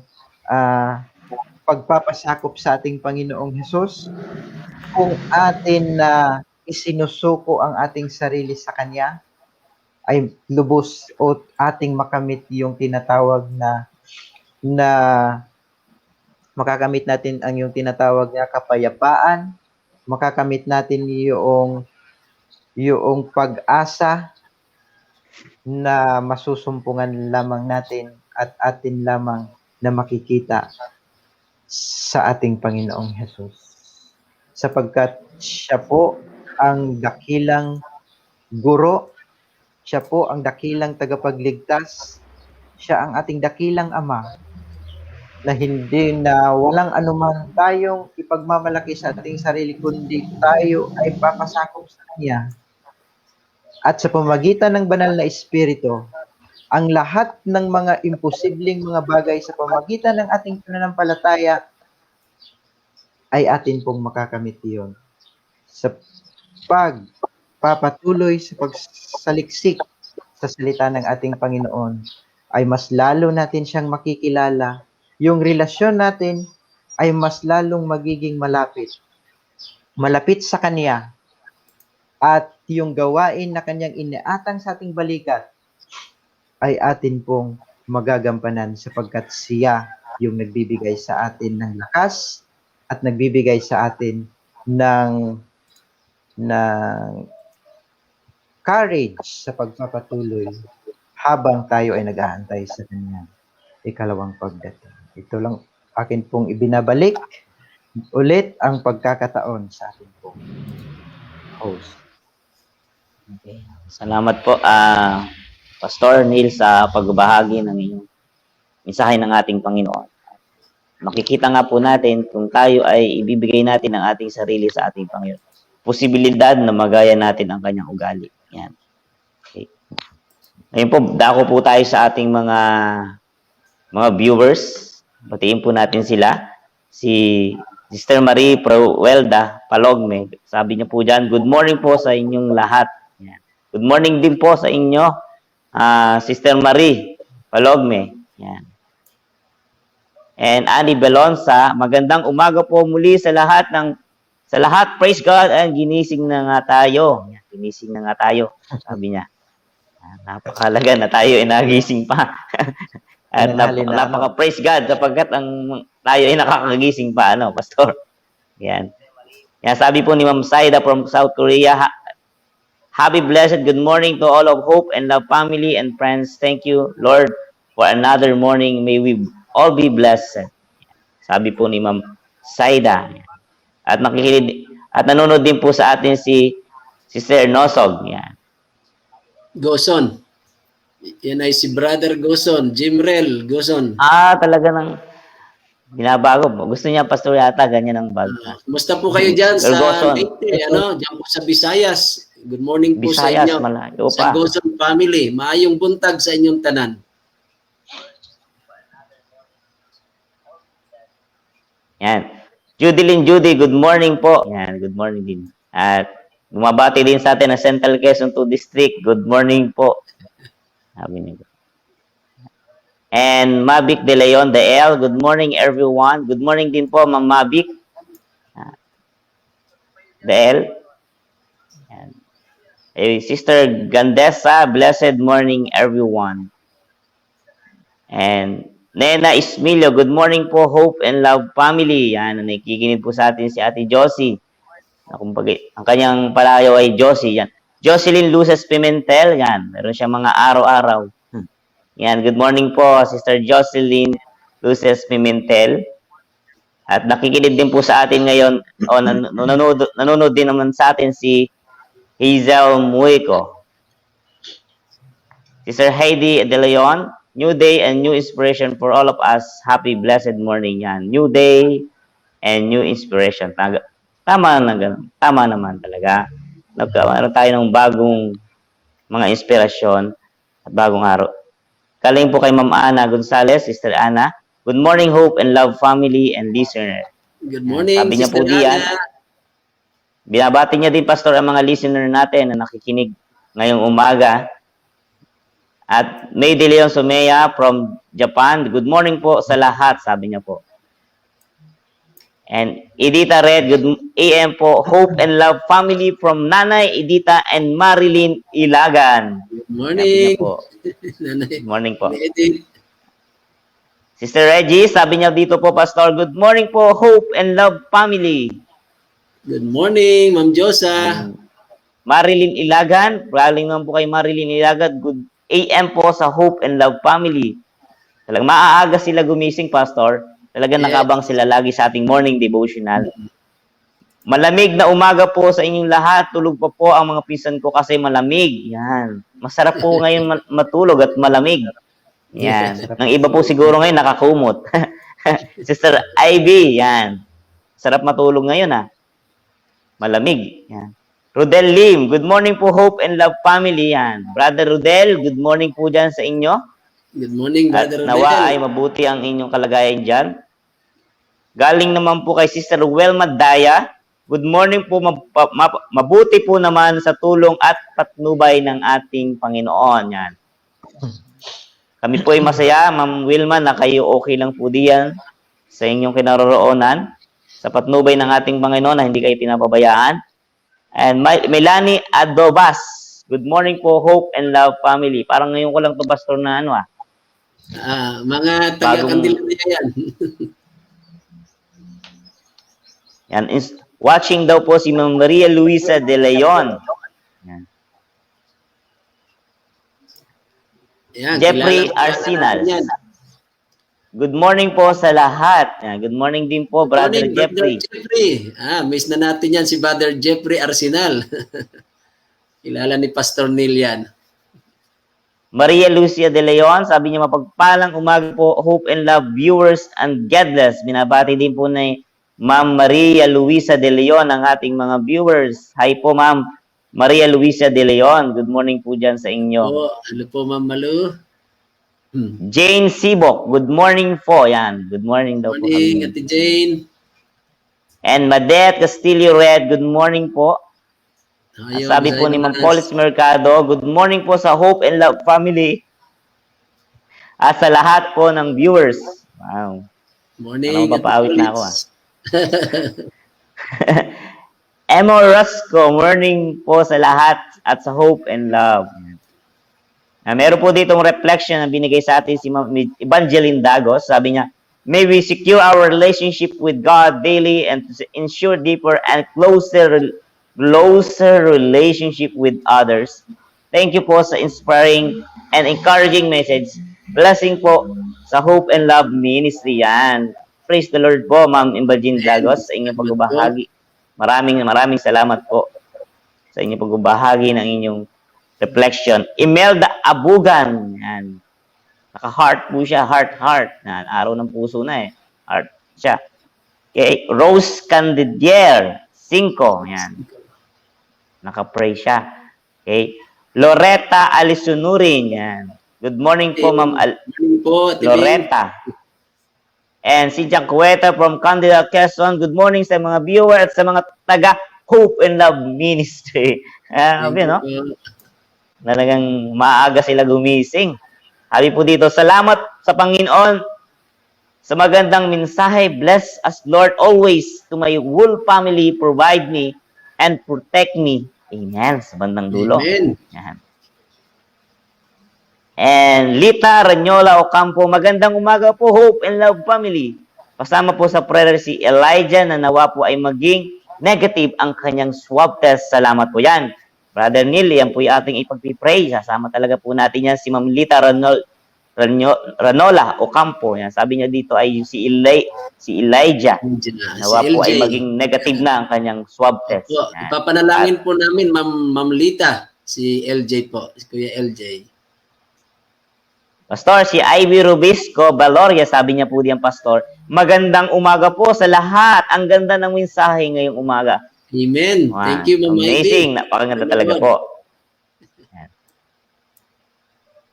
pagpapasakop sa ating Panginoong Hesus, kung atin na isinusuko ang ating sarili sa Kanya, ay lubos o ating makamit yung tinatawag na makakamit natin ang yung tinatawag na kapayapaan, makakamit natin yung pag-asa na masusumpungan lamang natin at atin lamang na makikita sa ating Panginoong Hesus. Sapagkat siya po ang dakilang guro, siya po ang dakilang tagapagligtas, siya ang ating dakilang Ama, na hindi na walang anuman tayong ipagmamalaki sa ating sarili, kundi tayo ay papasakop sa Kanya. At sa pamamagitan ng banal na Espiritu, ang lahat ng mga imposibleng mga bagay sa pamamagitan ng ating pananampalataya ay atin pong makakamit iyon. Sa pagpapatuloy sa pagsaliksik sa salita ng ating Panginoon, ay mas lalo natin siyang makikilala. Yung relasyon natin ay mas lalong magiging malapit. Malapit sa Kanya. At yung gawain na Kanyang iniatang sa ating balikat ay atin pong magagampanan sapagkat siya yung nagbibigay sa atin ng lakas at nagbibigay sa atin ng courage sa pagpapatuloy habang tayo ay nag-aantay sa kanyang ikalawang pagdating. Ito lang akin pong ibinabalik ulit ang pagkakataon sa ating pong host. Okay. Salamat po, Pastor Neil, sa pagbabahagi ng inyong mensahe ng ating Panginoon. Makikita nga po natin kung tayo ay ibibigay natin ang ating sarili sa ating Panginoon. Posibilidad na magaya natin ang kanyang ugali. Yan. Okay. Ngayon po, dako po tayo sa ating mga viewers. Batiin po natin sila. Si Sister Marie Proelda Palogme. Sabi niyo po dyan, good morning po sa inyong lahat. Yan. Good morning din po sa inyo, Sister Marie Palogme. Yan. And Annie Belonsa, magandang umaga po muli sa lahat. Praise God, and ginising na nga tayo. Yan, ginising na nga tayo, sabi niya. Napakalaga na tayo ay nagising pa. At napaka-praise God sapagkat tayo ay nakakagising pa, Pastor. Yan. Yan, sabi po ni Ma'am Saida from South Korea, happy blessed good morning to all of Hope and Love family and friends. Thank you, Lord, for another morning. May we all be blessed. Sabi po ni Ma'am Saida. At nakikinig at nanonood din po sa atin si Sister Nosog. Yan. Goson. Yan ay si Brother Goson, Jimrel Goson. Talaga nang binabago. Gusto niya, Pastor, yata ganyan ang bag. Kumusta po kayo dyan sa Goson. Dyan po sa Visayas. Good morning po Visayas, sa inyo. malayo Sa pa. Goson family. Maayong buntag sa inyong tanan. Yan. Judy, good morning po. Yan, good morning din. At bumabati din sa atin ng Central Quezon 2 District. Good morning po. Sabi niyo. And Mavic De Leon De El, good morning everyone. Good morning din po, Ma'am Mavic De El. Yan. Sister Gandesa, blessed morning everyone. And Nena Ismilio, good morning po, Hope and Love family. Yan, nakikinig po sa atin si Ate Josie. Ang kanyang palayaw ay Josie. Yan. Jocelyn Luces Pimentel. Yan, meron siyang mga araw-araw. Yan, good morning po, Sister Jocelyn Luces Pimentel. At nakikinig din po sa atin ngayon, nanonood din naman sa atin si Hazel Muico. Sister Heidi De Leon, new day and new inspiration for all of us. Happy blessed morning. Yan. New day and new inspiration. Tama naman talaga. Nagkaroon tayo ng bagong mga inspirasyon at bagong araw. Galing po kay Ma'am Ana Gonzalez, Sister Ana. Good morning, Hope and Love family and listener. Good morning, Sabi niya po diyan, binabati niya din, Pastor, ang mga listener natin na nakikinig ngayong umaga. At May De Leon Sumea from Japan. Good morning po sa lahat, sabi niya po. And Edita Red, good AM po. Hope and Love Family from Nanay Edita and Marilyn Ilagan. Good Sabi morning. niya po. Nanay. Good morning po. Edith. Sister Reggie, sabi niya dito po, Pastor, good morning po, Hope and Love Family. Good morning, Ma'am Josa. Marilyn Ilagan, galing naman po kay Marilyn Ilagan, good AM po sa Hope and Love Family. Talagang maaaga sila gumising, Pastor. Talagang Yes. nakabang sila lagi sa ating morning devotional. Malamig na umaga po sa inyong lahat. Tulog pa po ang mga pinsan ko kasi malamig. Yan. Masarap po ngayon matulog at malamig. Yan. Ang iba po siguro ngayon nakakumot. Sister Ivy, yan. Sarap matulog ngayon, ha. Malamig. Yan. Rodel Lim, good morning po, Hope and Love Family. Yan. Brother Rodel, good morning po dyan sa inyo. Good morning, At Brother nawa ay Rodel. mabuti ang inyong kalagayan dyan. Galing naman po kay Sister Welma Daya. Good morning po, mabuti po naman sa tulong at patnubay ng ating Panginoon. Yan. Kami po ay masaya, Ma'am Wilma, na kayo okay lang po diyan sa inyong kinaroroonan, sa patnubay ng ating Panginoon na hindi kayo pinapabayaan. And Melanie Adobas, good morning po, Hope and Love Family. Parang ngayon ko lang to, Pastor, na ano, Mga taga-Candelaria yan. Yan, watching daw po si Ma'am Maria Luisa de Leon. Yan. Yan, Jeffrey kilala ko Arsenal. natin yan. Good morning po sa lahat. Yan, good morning din po, Brother Morning, Jeffrey. Brother Jeffrey. Miss na natin yan si Brother Jeffrey Arsenal. Kilala ni Pastor Neil yan. Maria Lucia de Leon, sabi niya mapagpalang umaga po, Hope and Love viewers and godless. Binabati din po ni Ma'am Maria Luisa de Leon ang ating mga viewers. Hi po, Ma'am Maria Luisa de Leon. Good morning po dyan sa inyo. Ano po, Ma'am Malu? Jane Sibok, good morning po. Yan, good morning daw po. Morning, kami. Ate Jane. And Madette Castillo Red, good morning po. Ayun, Sabi po ni Ma'am Zaymas. Polis Mercado, good morning po sa Hope and Love Family. At sa lahat po ng viewers. Wow. Morning. Ano, papaawit na ako, Ate Emo Rosco, morning po sa lahat at sa Hope and Love. Meron po ditong reflection na binigay sa atin si Evangeline Dagos. Sabi niya, may we secure our relationship with God daily and to ensure deeper and closer relationship with others. Thank you po sa inspiring and encouraging message. Blessing po sa Hope and Love Ministry. Yan. Praise the Lord po, Ma'am Evangeline Dagos, sa inyong pagbabahagi. Maraming salamat po sa inyong pagbabahagi ng inyong reflection. Imelda Abugan. Yan. Naka-heart po siya. Heart. Yan. Araw ng puso na eh. Heart siya. Okay. Rose Candidier. 5. Yan. Naka-pray siya. Okay. Loretta Alisunurin. Yan. Good morning po, Ma'am Morning po, Ate Loretta. And si Jack Cueta from Candida, Quezon. Good morning sa mga viewer at sa mga taga Hope and Love Ministry. Bing. No? Talagang maaga sila gumising. Sabi po dito, salamat sa Panginoon sa magandang mensahe. Bless us, Lord, always to my whole family. Provide me and protect me. Amen. Sa bandang dulo. Amen. Yan. And Lita Ranyola Ocampo, magandang umaga po, Hope and Love Family. Kasama po sa prayer si Elijah na nawa po ay maging negative ang kanyang swab test. Salamat po yan. Brother Neil, yan po yung ating ipagpipray. Sasama talaga po natin yan si Ma'am Lita Ranola Ocampo. Yan. Sabi niya dito ay si Elijah. Nawa po ay maging negative na ang kanyang swab test. Po, ipapanalangin po namin, Ma'am Lita, si LJ po, si Kuya LJ. Pastor, si Ivy Rubisco Valoria, sabi niya po diyan, Pastor, magandang umaga po sa lahat. Ang ganda ng mensahe ngayong umaga. Amen. Wow. Thank you, Ma'am Ivy. Amazing. Napakaganda talaga po.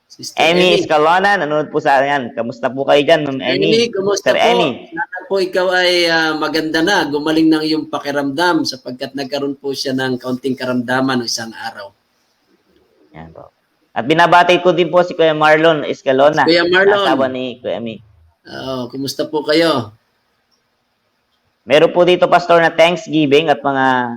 Sister Emmy Escalona, nanonood po sa yan. Kamusta po kayo dyan, Ma'am Emmy? Kumusta Sister po? Emmy. Sana po ikaw ay maganda na, gumaling ng iyong pakiramdam sapagkat nagkaroon po siya ng kaunting karamdaman ng isang araw. Yan po. At binabati ko din po si Kuya Marlon Escalona, Kuya Marlon. asawa ni Kuya Mi. Kumusta po kayo? Meron po dito, Pastor, na Thanksgiving at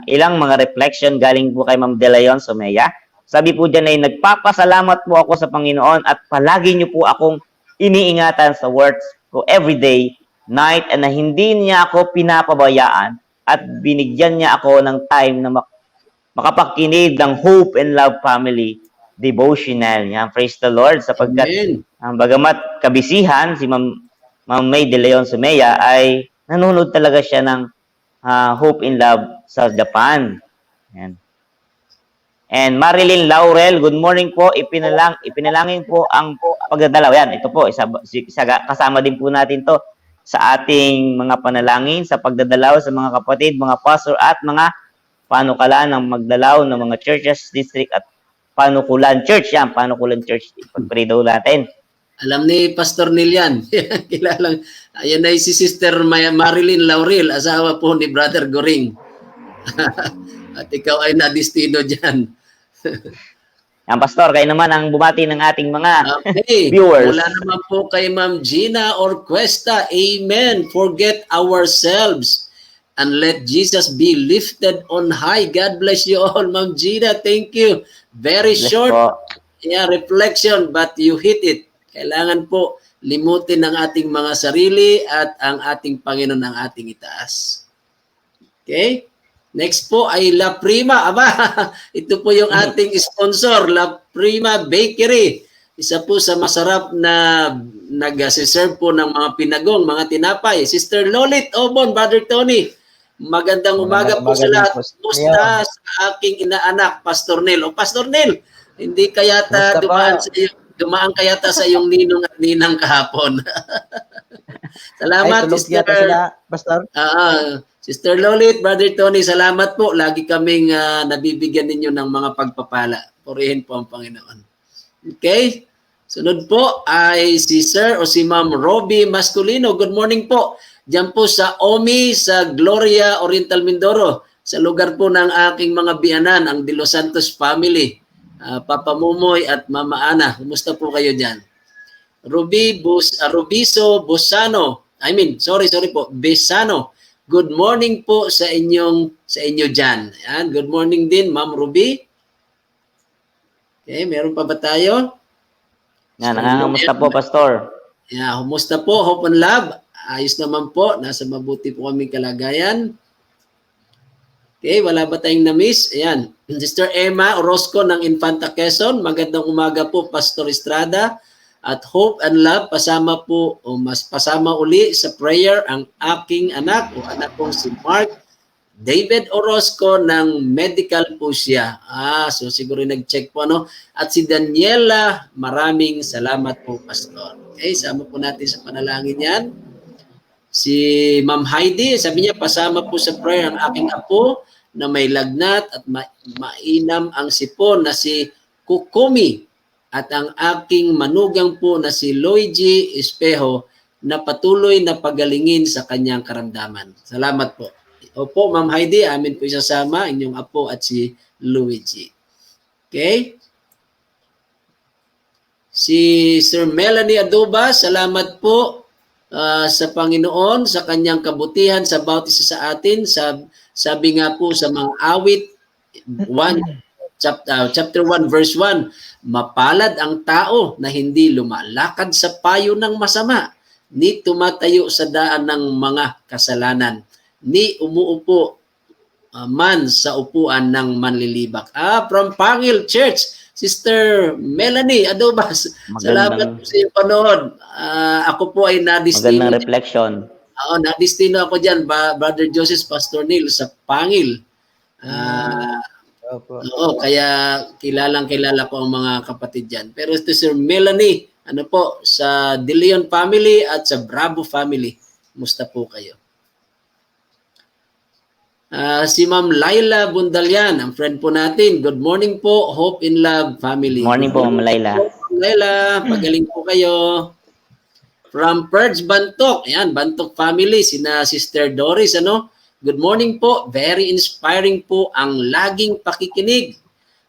ilang mga reflection galing po kay Ma'am De Leon Somea. Sabi po dyan ay nagpapasalamat po ako sa Panginoon at palagi niyo po akong iniingatan sa words ko every day, night, and na hindi niya ako pinapabayaan at binigyan niya ako ng time na makapakinig ng Hope and Love Family devotional. Yan, praise the Lord, sapagkat bagamat kabisihan si Ma'am May De Leon Somea ay nanonood talaga siya ng Hope in Love sa Japan. Yan. And Marilyn Laurel, good morning po. Ipinalangin po ang pagdadalaw. Yan, ito po, kasama din po natin to sa ating mga panalangin sa pagdadalaw sa mga kapatid, mga pastor at mga panukalan ng magdalaw ng mga churches, district at panukulan church. Yan, panukulan church. Ipag-pray daw natin. Alam ni Pastor Neil yan. Kilalang, ayan ay si Sister Marilyn Laurel, asawa po ni Brother Goring. At ikaw ay nadistino dyan. Yan, Pastor, kayo naman ang bumati ng ating mga viewers. Mula naman po kay Ma'am Gina Orquesta, Amen. Forget ourselves and let Jesus be lifted on high. God bless you all, Ma'am Gina. Thank you. Very short reflection, but you hit it. Kailangan po limutin ang ating mga sarili at ang ating Panginoon ang ating itaas. Okay? Next po ay La Prima. Aba, ito po yung ating sponsor, La Prima Bakery. Isa po sa masarap na nag-serve po ng mga pinagong, mga tinapay. Sister Lolit Obon, Brother Tony. Magandang umaga po sa lahat. Kumusta sa aking inaanak, Pastor Neil? O Pastor Neil, hindi kayata dumaan kayata sa iyong ninong at ninang kahapon. Salamat, Sister. Pastor. Sister Lolit, Brother Tony, salamat po. Lagi kaming nabibigyan ninyo ng mga pagpapala. Purihin po ang Panginoon. Okay? Sunod po ay si Sir o si Ma'am Robbie Masculino. Good morning po. Diyan po sa OMI, sa Gloria Oriental Mindoro. Sa lugar po ng aking mga biyanan, ang De Los Santos family. Papa Mumoy at Mama Ana. Kumusta po kayo dyan? Rubiso Bosano. Besano. Good morning po sa inyo dyan. Yan. Good morning din, Ma'am Ruby. Okay, meron pa ba tayo? Yan, kumusta po, Pastor? Yeah, kumusta po, Hope and Love? Ayos naman po, nasa mabuti po kaming kalagayan. Okay, wala ba tayong na-miss? Ayan, Sister Emma Orozco ng Infanta Quezon. Magandang umaga po, Pastor Estrada. At Hope and Love, pasama uli sa prayer ang aking anak kong si Mark David Orozco ng medical po siya. So siguro nag-check po, no? At si Daniela, maraming salamat po, Pastor. Okay, sama po natin sa panalangin yan. Si Ma'am Heidi, sabi niya, pasama po sa prayer ang aking apo na may lagnat at mainam ang sipon na si Kukumi. At ang aking manugang po na si Luigi Espejo na patuloy na pagalingin sa kanyang karamdaman. Salamat po. Opo, Ma'am Heidi, amin po isasama inyong apo at si Luigi. Okay? Si Sir Melanie Adoba, salamat po sa Panginoon, sa kanyang kabutihan sa bawat isa sa atin. Sabi nga po sa mga awit 1, chapter 1, verse 1, mapalad ang tao na hindi lumalakad sa payo ng masama, ni tumatayo sa daan ng mga kasalanan, ni umuupo man sa upuan ng manlilibak. From Pangil Church, Sister Melanie Adobas, salamat po sa iyong panood. Ako po ay nadistino. Magandang reflection. Nadistino ako dyan, Brother Joseph, Pastor Neil, sa Pangil. Oo, kaya kilala ko ang mga kapatid dyan. Pero ito Sir Melanie, sa De Leon family at sa Bravo family. Musta po kayo? Si Ma'am Laila Bundalian, ang friend po natin. Good morning po, Hope in Love family. Morning po, Ma'am Laila. Laila, pagaling po kayo. From Perch Bantok, ayan, Bantok family, sina Sister Doris, Good morning po. Very inspiring po ang laging pakikinig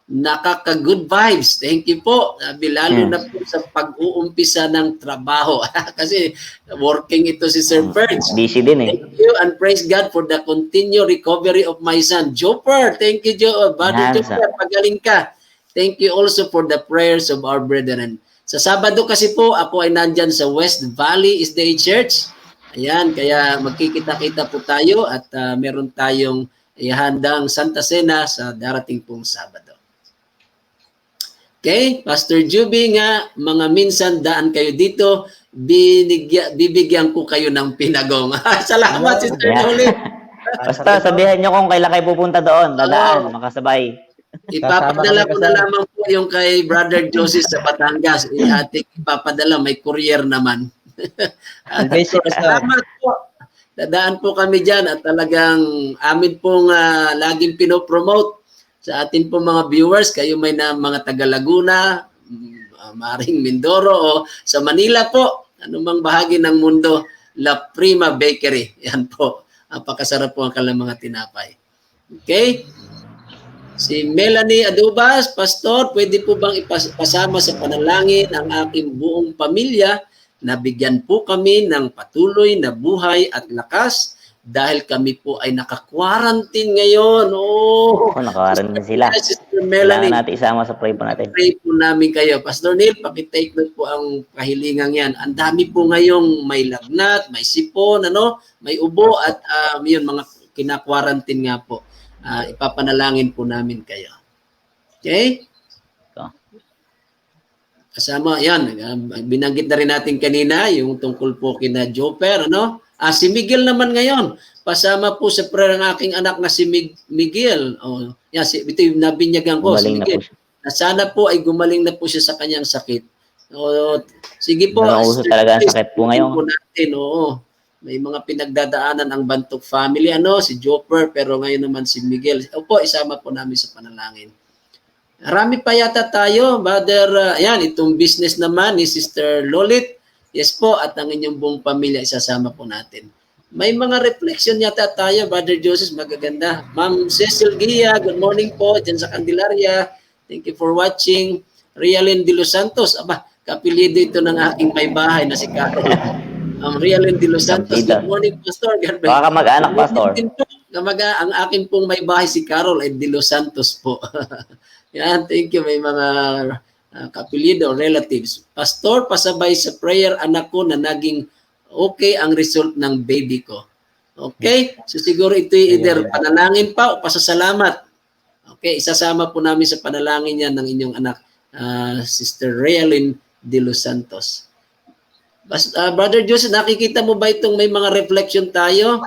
nakaka-good vibes. Thank you po. Lalo na po sa pag-uumpisa ng trabaho. Kasi working ito si Sir Ferds. Busy din eh. Thank you and praise God for the continued recovery of my son. Joper, thank you, Brother Yan, Joper, pagaling ka. Thank you also for the prayers of our brethren. Sa Sabado kasi po, ako ay nandyan sa West Valley Day Church. Ayan, kaya magkikita-kita po tayo at meron tayong ihandang Santa Cena sa darating pong Sabado. Okay, Pastor Juby nga, mga minsan daan kayo dito, bibigyan ko kayo ng pinagong. Salamat, Sister Yeah. Jolie. Basta sabihan nyo kung kailan kayo pupunta doon. Dadaan, makasabay. Ipapadala Kasama kami, ko na Pastor. lamang po yung kay Brother Joseph sa Batangas. Ating ipapadala, may courier naman. Basic, Pastor. Salamat po. Dadaan po kami dyan at talagang amin pong laging pinopromote sa atin pong mga viewers. Kayo may na mga taga Laguna, maring Mindoro o sa Manila po, anumang bahagi ng mundo, La Prima Bakery. Yan po. Napakasarap po ang kanilang mga tinapay. Okay? Si Melanie Adubas, Pastor, pwede po bang ipasama sa panalangin ang aking buong pamilya na bigyan po kami ng patuloy na buhay at lakas dahil kami po ay naka-quarantine ngayon. Oh, Nakawaran din sila. Sister Melanie, Kailangan natin isama sa pray po natin. pray po namin kayo. Pastor Neil, pakitake note po ang kahilingan yan. Ang dami po ngayong may lagnat, may sipon, may ubo at yun, mga kina-quarantine nga po. Ipapanalangin po namin kayo. Okay? Kasama, yan, binanggit na rin natin kanina, yung tungkol po kina Joper, si Miguel naman ngayon, pasama po sa prayer ng aking anak na si Miguel. Yan, ito yung nabinyagan ko, si Gumaling na Miguel. po siya. Na sana po ay gumaling na po siya sa kanyang sakit. Sige po. Nauso talaga ang sakit po ngayon. Po natin, may mga pinagdadaanan ang Bantok family, si Joper, pero ngayon naman si Miguel. Opo, isama po namin sa panalangin. Marami pa yata tayo, Brother, itong business naman ni Sister Lolit. Yes po, at ang inyong buong pamilya, isasama po natin. May mga reflection yata tayo, Brother Joseph, magaganda. Ma'am Cecil Gia, good morning po, dyan sa Candelaria. Thank you for watching. Rialyn De Los Santos, kapilido ito ng aking may bahay na si Carol. Rialyn De Los Santos, good morning, Pastor. Baka mag-anak, Pastor. Ang aking pong may bahay si Carol ay De Los Santos po. Yan, thank you. May mga kapilido or relatives. Pastor, pasabay sa prayer anak ko na naging okay ang result ng baby ko. Okay? So siguro ito either panalangin pa o pasasalamat. Okay, isasama po namin sa panalangin yan ng inyong anak, Sister Rialyn De Los Santos. Brother Joseph, nakikita mo ba itong may mga reflection tayo?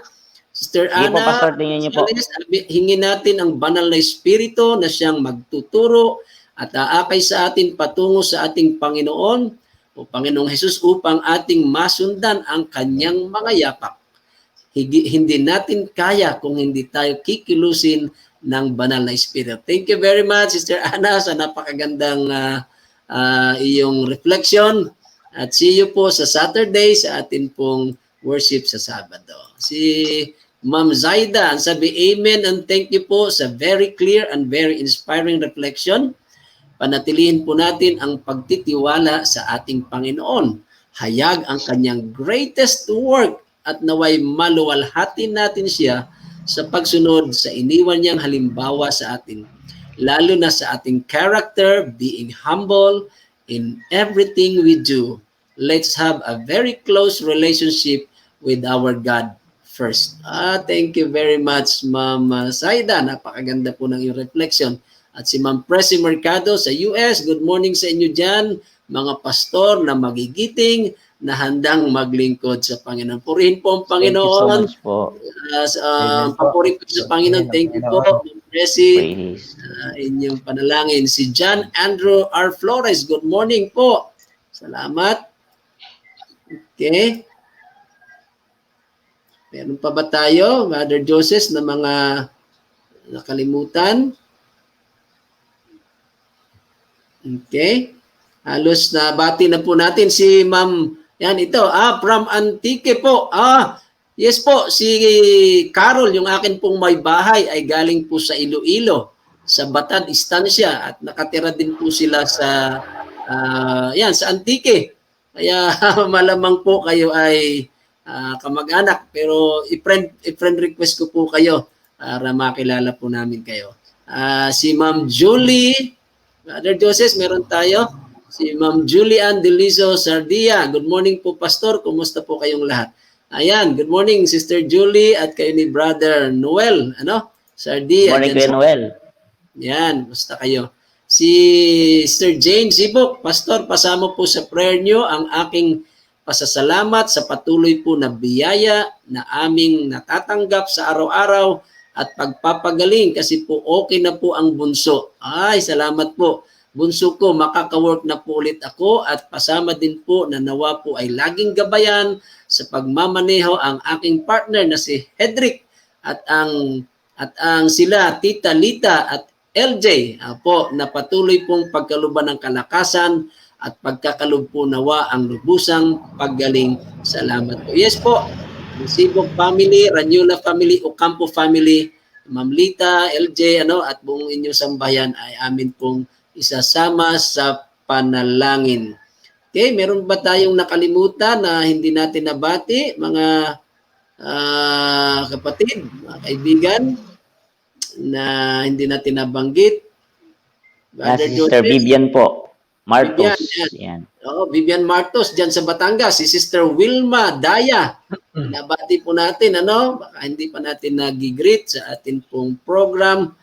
Sister Sige po, Ana, Pastor, tingnan niyo po. hingin natin ang banal na espiritu na siyang magtuturo at aakay sa atin patungo sa ating Panginoon o Panginoong Hesus upang ating masundan ang kanyang mga yapak. Hindi natin kaya kung hindi tayo kikilusin ng banal na espiritu. Thank you very much, Sister Ana, sa napakagandang iyong reflection. At see you po sa Saturday sa atin pong worship sa Sabado. Si Ma'am Zaida, ang sabi, amen and thank you po sa very clear and very inspiring reflection. Panatilihin po natin ang pagtitiwala sa ating Panginoon. Hayag ang kanyang greatest work at naway maluwalhatin natin siya sa pagsunod sa iniwan niyang halimbawa sa atin. Lalo na sa ating character, being humble in everything we do. Let's have a very close relationship with our God first. Thank you very much, Ma'am Saida. Napakaganda po ng iyong reflection. At si Ma'am Presi Mercado sa US, good morning sa inyo dyan, mga pastor na magigiting na handang maglingkod sa Panginoon. Purihin po ang Panginoon. Thank you so much po. Papuri po sa Panginoon. Thank you po, Ma'am Presi. Praise. Inyong panalangin. Si John Andrew R. Flores, good morning po. Salamat. Okay. Meron pa ba tayo, Brother Joseph, na mga nakalimutan? Okay. Halos na bati na po natin si Ma'am, yan ito, from Antique po. Yes po, si Carol, yung akin pong may bahay ay galing po sa Iloilo. sa Batad Estancia at nakatira din po sila sa sa Antique. Kaya malamang po kayo ay kamag-anak, pero i-friend request ko po kayo para makilala po namin kayo. Si Ma'am Julie, Brother Joseph, meron tayo. Si Ma'am Julian Delizo Sardia. Good morning po, Pastor. Kumusta po kayong lahat? Ayan, good morning, Sister Julie at kayo ni Brother Noel. Sardia. Morning, Kuya Noel. Yan, basta kayo. Si Sir Jane Zibok, Pastor, pasama po sa prayer nyo ang aking pasasalamat sa patuloy po na biyaya na aming natatanggap sa araw-araw at pagpapagaling kasi po okay na po ang bunso. Ay, salamat po. Bunso ko, makaka-work na po ulit ako at pasama din po na nawa po ay laging gabayan sa pagmamaneho ang aking partner na si Hedrick at ang sila Tita Lita at LJ po na patuloy pong pagkaluban ng kalakasan at pagkakalob po nawa ang lubusang paggaling. Salamat po. Yes po. Sibok family, Ranyula family, Ocampo family, Ma'am Lita, LJ, at buong inyong sambayan ay amin pong isasama sa panalangin. Okay, meron ba tayong nakalimutan na hindi natin nabati, mga kapatid, mga kaibigan, na hindi natin nabanggit? Si Sister Vivian po. Martos. Yan. Vivian Martos dyan sa Batangas. Si Sister Wilma Daya. Nabati po natin, baka hindi pa natin nag-greet sa atin pong program.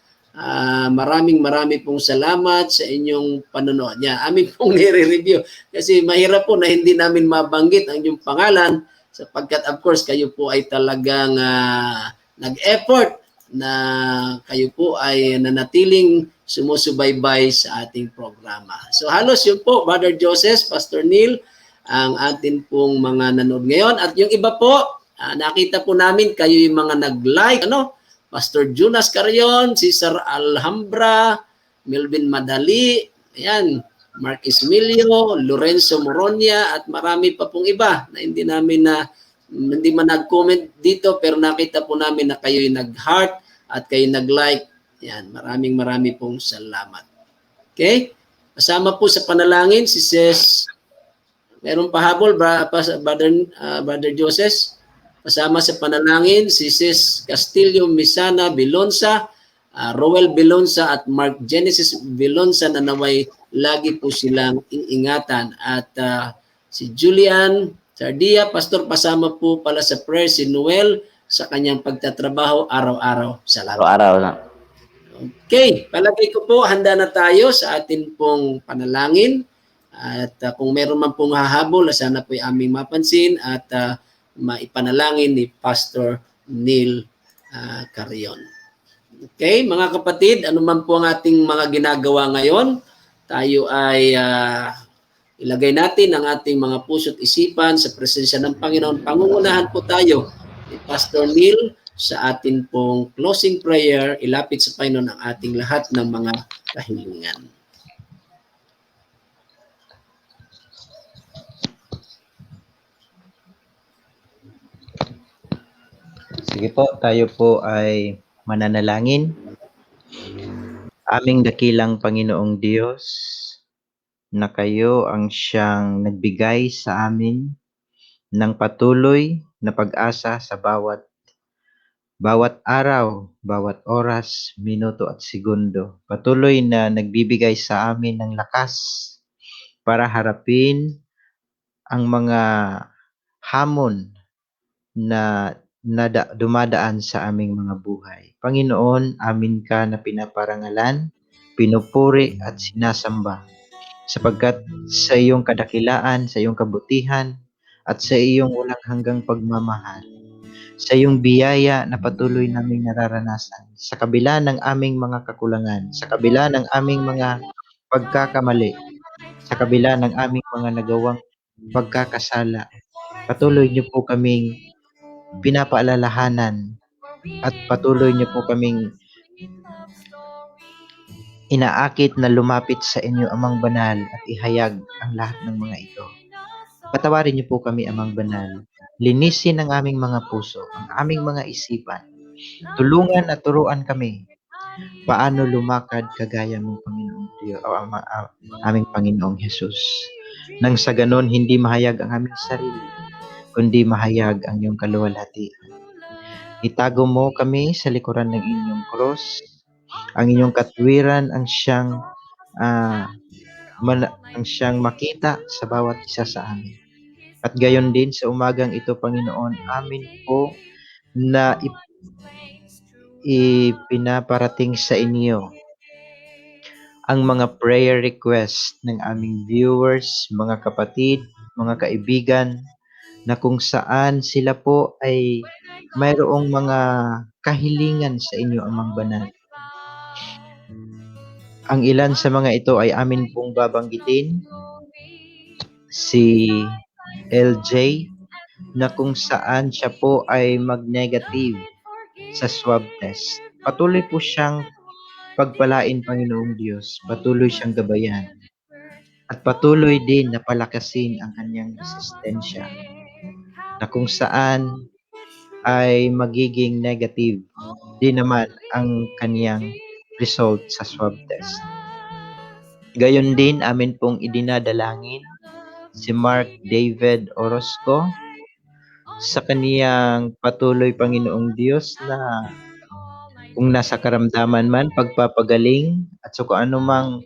Maraming pong salamat sa inyong panonood. Amin pong nire-review kasi mahirap po na hindi namin mabanggit ang inyong pangalan sapagkat of course kayo po ay talagang nag-effort na kayo po ay nanatiling sumusubaybay sa ating programa. So halos yun po, Brother Joseph, Pastor Neil, ang atin pong mga nanood ngayon. At yung iba po, nakita po namin kayo yung mga nag-like, Pastor Jonas Carion, Cesar Alhambra, Melvin Madali, ayan, Mark Ismilio, Lorenzo Moronia, at marami pa pong iba na hindi man nag-comment dito pero nakita po namin na kayo yung nag-heart at kayo nag-like. Yan, maraming pong salamat. Okay? Kasama po sa panalangin si Sis, meron pahabol, Brother Joseph. Kasama sa panalangin si Sis Castillo Misana Bilonsa, Roel Bilonsa at Mark Genesis Bilonsa na naway lagi po silang iingatan. At si Julian Sardia, Pastor, pasama po pala sa prayer si Noel sa kanyang pagtatrabaho araw-araw. Salamat. Araw-araw na. Okay, palagay ko po handa na tayo sa atin pong panalangin. At kung meron man pong hahabol, sana po aming mapansin at maipanalangin ni Pastor Neil Carion. Okay, mga kapatid, ano man po ang ating mga ginagawa ngayon, tayo ay ilagay natin ang ating mga puso't isipan sa presensya ng Panginoon. Pangungunahan po tayo ni Pastor Neil sa atin pong closing prayer. Ilapit sa Panginoon ang ating lahat ng mga kahilingan. Sige po, tayo po ay mananalangin. Aming dakilang Panginoong Diyos, na kayo ang siyang nagbigay sa amin ng patuloy na pag-asa sa bawat araw, bawat oras, minuto at segundo. Patuloy na nagbibigay sa amin ng lakas para harapin ang mga hamon na dumadaan sa aming mga buhay. Panginoon, amin ka na pinaparangalan, pinupuri at sinasamba sapagkat sa iyong kadakilaan, sa iyong kabutihan, at sa iyong walang hanggang pagmamahal, sa iyong biyaya na patuloy naming nararanasan, sa kabila ng aming mga kakulangan, sa kabila ng aming mga pagkakamali, sa kabila ng aming mga nagawang pagkakasala, patuloy niyo po kaming pinapaalalahanan at patuloy niyo po kaming inaakit na lumapit sa inyo, Amang Banal, at ihayag ang lahat ng mga ito. Patawarin niyo po kami, Amang Banal. Linisin ang aming mga puso, ang aming mga isipan. Tulungan at turuan kami paano lumakad kagaya mong Panginoong Diyos o aming Panginoong Jesus. Nang sa ganon, hindi mahayag ang aming sarili, kundi mahayag ang iyong kaluwalhatian. Itago mo kami sa likuran ng inyong cross, ang inyong katwiran ang siyang makita sa bawat isa sa amin. At gayon din sa umagang ito, Panginoon, amin po na ipinaparating sa inyo ang mga prayer request ng aming viewers, mga kapatid, mga kaibigan, na kung saan sila po ay mayroong mga kahilingan sa inyo, Amang Banal. Ang ilan sa mga ito ay amin pong babanggitin. Si LJ, na kung saan siya po ay mag-negative sa swab test. Patuloy po siyang pagpalain, Panginoong Diyos. Patuloy siyang gabayan. At patuloy din na palakasin ang kanyang resistensya, na kung saan ay magiging negative din naman ang kanyang result sa swab test. Gayon din, amin pong idinadalangin si Mark David Orozco sa kaniyang patuloy, Panginoong Diyos, na kung nasa karamdaman man, pagpapagaling, at so kung anuman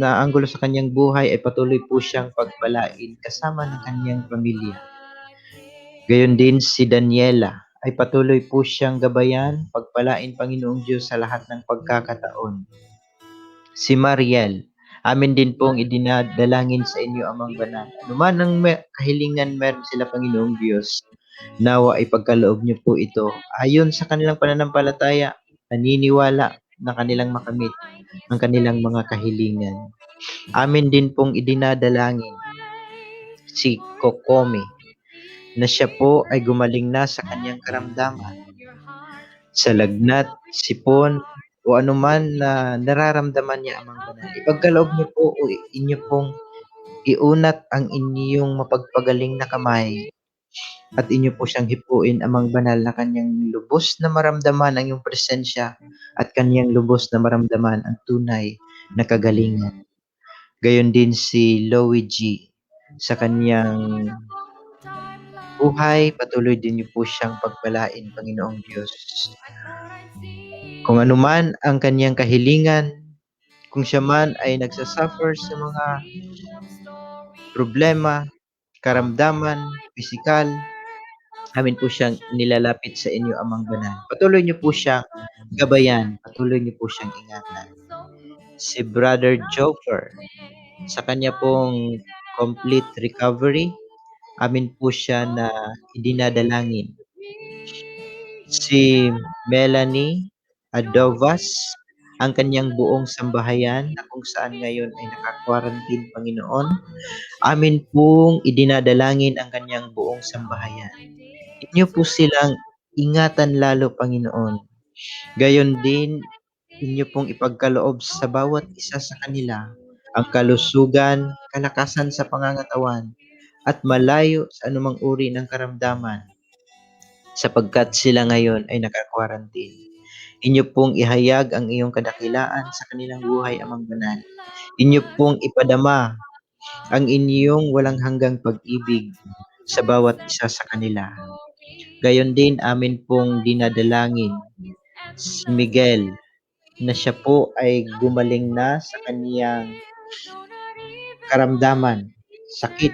na anggulo sa kanyang buhay ay patuloy po siyang pagpalain kasama ng kanyang pamilya. Gayon din si Daniela ay patuloy po siyang gabayan, pagpalain, Panginoong Diyos, sa lahat ng pagkakataon. Si Mariel, amin din pong idinadalangin sa inyo, Amang Banal. Anuman ang kahilingan meron sila, Panginoong Diyos, nawa ay pagkaloob niyo po ito. Ayon sa kanilang pananampalataya, naniniwala na kanilang makamit ang kanilang mga kahilingan. Amin din pong idinadalangin si Kokomi, na siya po ay gumaling na sa kanyang karamdaman, sa lagnat, sipon, o anuman na nararamdaman niya, Amang Banal. Ipagkaloob niyo po o inyo pong iunat ang inyong mapagpagaling na kamay at inyo po siyang hipuin, Amang Banal, na kanyang lubos na maramdaman ang iyong presensya at kanyang lubos na maramdaman ang tunay na kagalingan. Gayon din si Louie G, sa kanyang buhay, patuloy din niyo po siyang pagpalain, Panginoong Diyos. Kung anuman ang kanyang kahilingan, kung siya man ay nagsasuffer sa mga problema, karamdaman, pisikal, amin po siyang nilalapit sa inyo, Amang Banal. Patuloy niyo po siyang gabayan, patuloy niyo po siyang ingatan. Si Brother Joker, sa kanya pong complete recovery, amin po siya na idinadalangin. Si Melanie Adovas, ang kanyang buong sambahayan, na kung saan ngayon ay naka-quarantine, Panginoon, amin pong idinadalangin ang kanyang buong sambahayan. Inyo po silang ingatan lalo, Panginoon. Gayon din, inyo pong ipagkaloob sa bawat isa sa kanila ang kalusugan, kalakasan sa pangangatawan, at malayo sa anumang uri ng karamdaman, sapagkat sila ngayon ay naka-quarantine. Inyo pong ihayag ang iyong kadakilaan sa kanilang buhay, Amang Banal. Inyo pong ipadama ang inyong walang hanggang pag-ibig sa bawat isa sa kanila. Gayon din, amin pong dinadalangin si Miguel, na siya po ay gumaling na sa kaniyang karamdaman, sakit.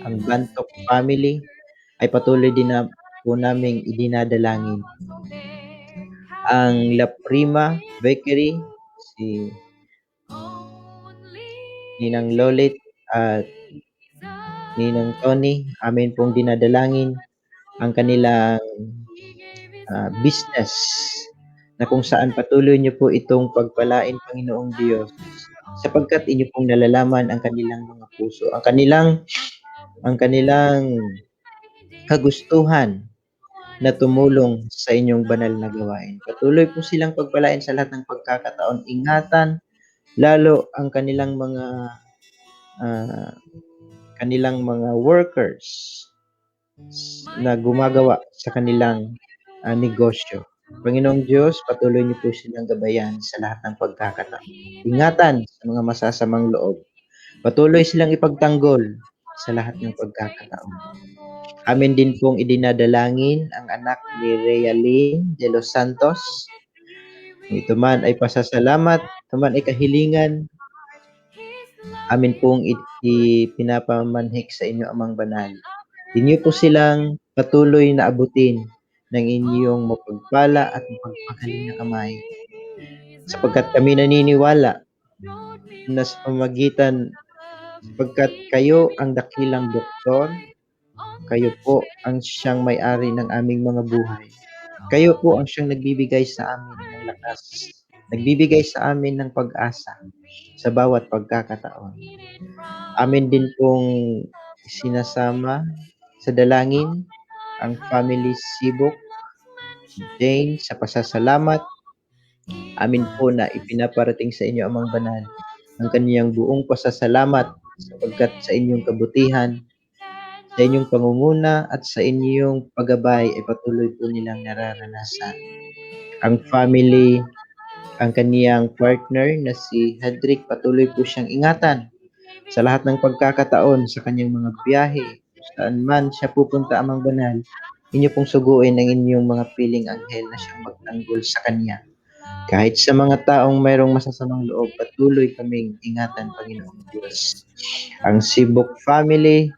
Ang Bantok family ay patuloy din na po naming idinadalangin. Ang La Prima Bakery, si Ninang Lolit at Ninang Tony, amin pong dinadalangin ang kanilang business, na kung saan patuloy niyo po itong pagpalain, Panginoong Diyos, sapagkat inyo pong nalalaman ang kanilang mga puso, ang kanilang kagustuhan na tumulong sa inyong banal na gawain. Patuloy po silang pagpalain sa lahat ng pagkakataon. Ingatan lalo ang kanilang mga workers na gumagawa sa kanilang negosyo. Panginoong Diyos, patuloy niyo po silang gabayan sa lahat ng pagkakataon. Ingatan sa mga masasamang loob. Patuloy silang ipagtanggol sa lahat ng pagkakataon. Amin din pong idinadalangin ang anak ni Realin de los Santos. Ito man ay pasasalamat, ito man ay kahilingan. Amin pong ipinapamanhik sa inyo, Amang Banal. Inyo po silang patuloy na abutin ng inyong mapagpala at mapagpagaling na kamay. Sapagkat kami naniniwala na sa pamagitan, sapagkat kayo ang dakilang doktor, kayo po ang siyang may-ari ng aming mga buhay. Kayo po ang siyang nagbibigay sa amin ng lakas, nagbibigay sa amin ng pag-asa sa bawat pagkakataon. Amin din pong sinasama sa dalangin ang family Sibok, Jane, sa pasasalamat. Amin po na ipinaparating sa inyo, Amang Banal, ang kaniyang buong pasasalamat sapagkat sa inyong kabutihan, sa inyong pangunguna at sa inyong paggabay ay patuloy po nilang nararanasan. Ang family, ang kaniyang partner na si Hedrick, patuloy po siyang ingatan sa lahat ng pagkakataon sa kanyang mga biyahe. Saan man siya pupunta, Amang Banal, inyo pong suguin ang inyong mga piling anghel na siyang magtanggol sa kanya. Kahit sa mga taong mayroong masasamang loob, patuloy kaming ingatan, Panginoong Diyos. Ang Sibok family,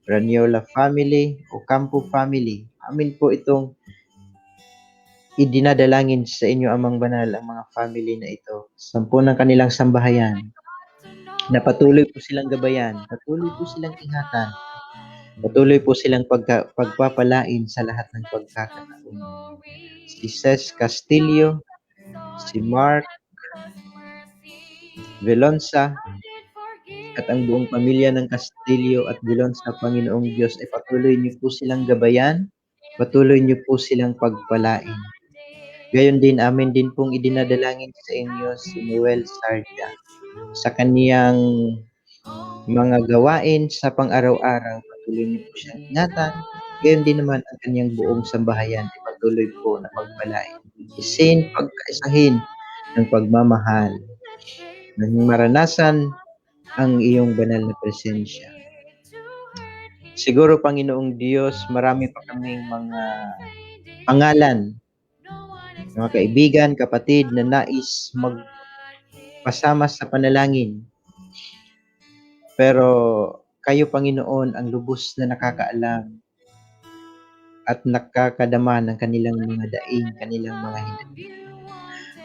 Ranyola family, Ocampo family, amin po itong idinadalangin sa inyo, Amang Banal, ang mga family na ito. Sampu ng kanilang sambahayan, na patuloy po silang gabayan, patuloy po silang ingatan, patuloy po silang pagpapalain sa lahat ng pagkakataon. Si Ces Castillo, si Mark Velonsa, at ang buong pamilya ng Castillo at Velonsa, Panginoong Diyos, ay patuloy niyo po silang gabayan, patuloy niyo po silang pagpalain. Gayon din, amin din pong idinadalangin sa inyo si Noel Sardia sa kaniyang mga gawain sa pang-araw-araw. Patuloy niyo po siyang ingatan. Gayon din naman ang kaniyang buong sambahayan ay patuloy po na pagpalain. Isin, pagkaisahin ng pagmamahal, nang maranasan ang iyong banal na presensya. Siguro, Panginoong Diyos, marami pa kaming mga pangalan, mga kaibigan, kapatid na nais magpasama sa panalangin. Pero kayo, Panginoon, ang lubos na nakakaalam at nakakadama ng kanilang mga daing, kanilang mga hinaing.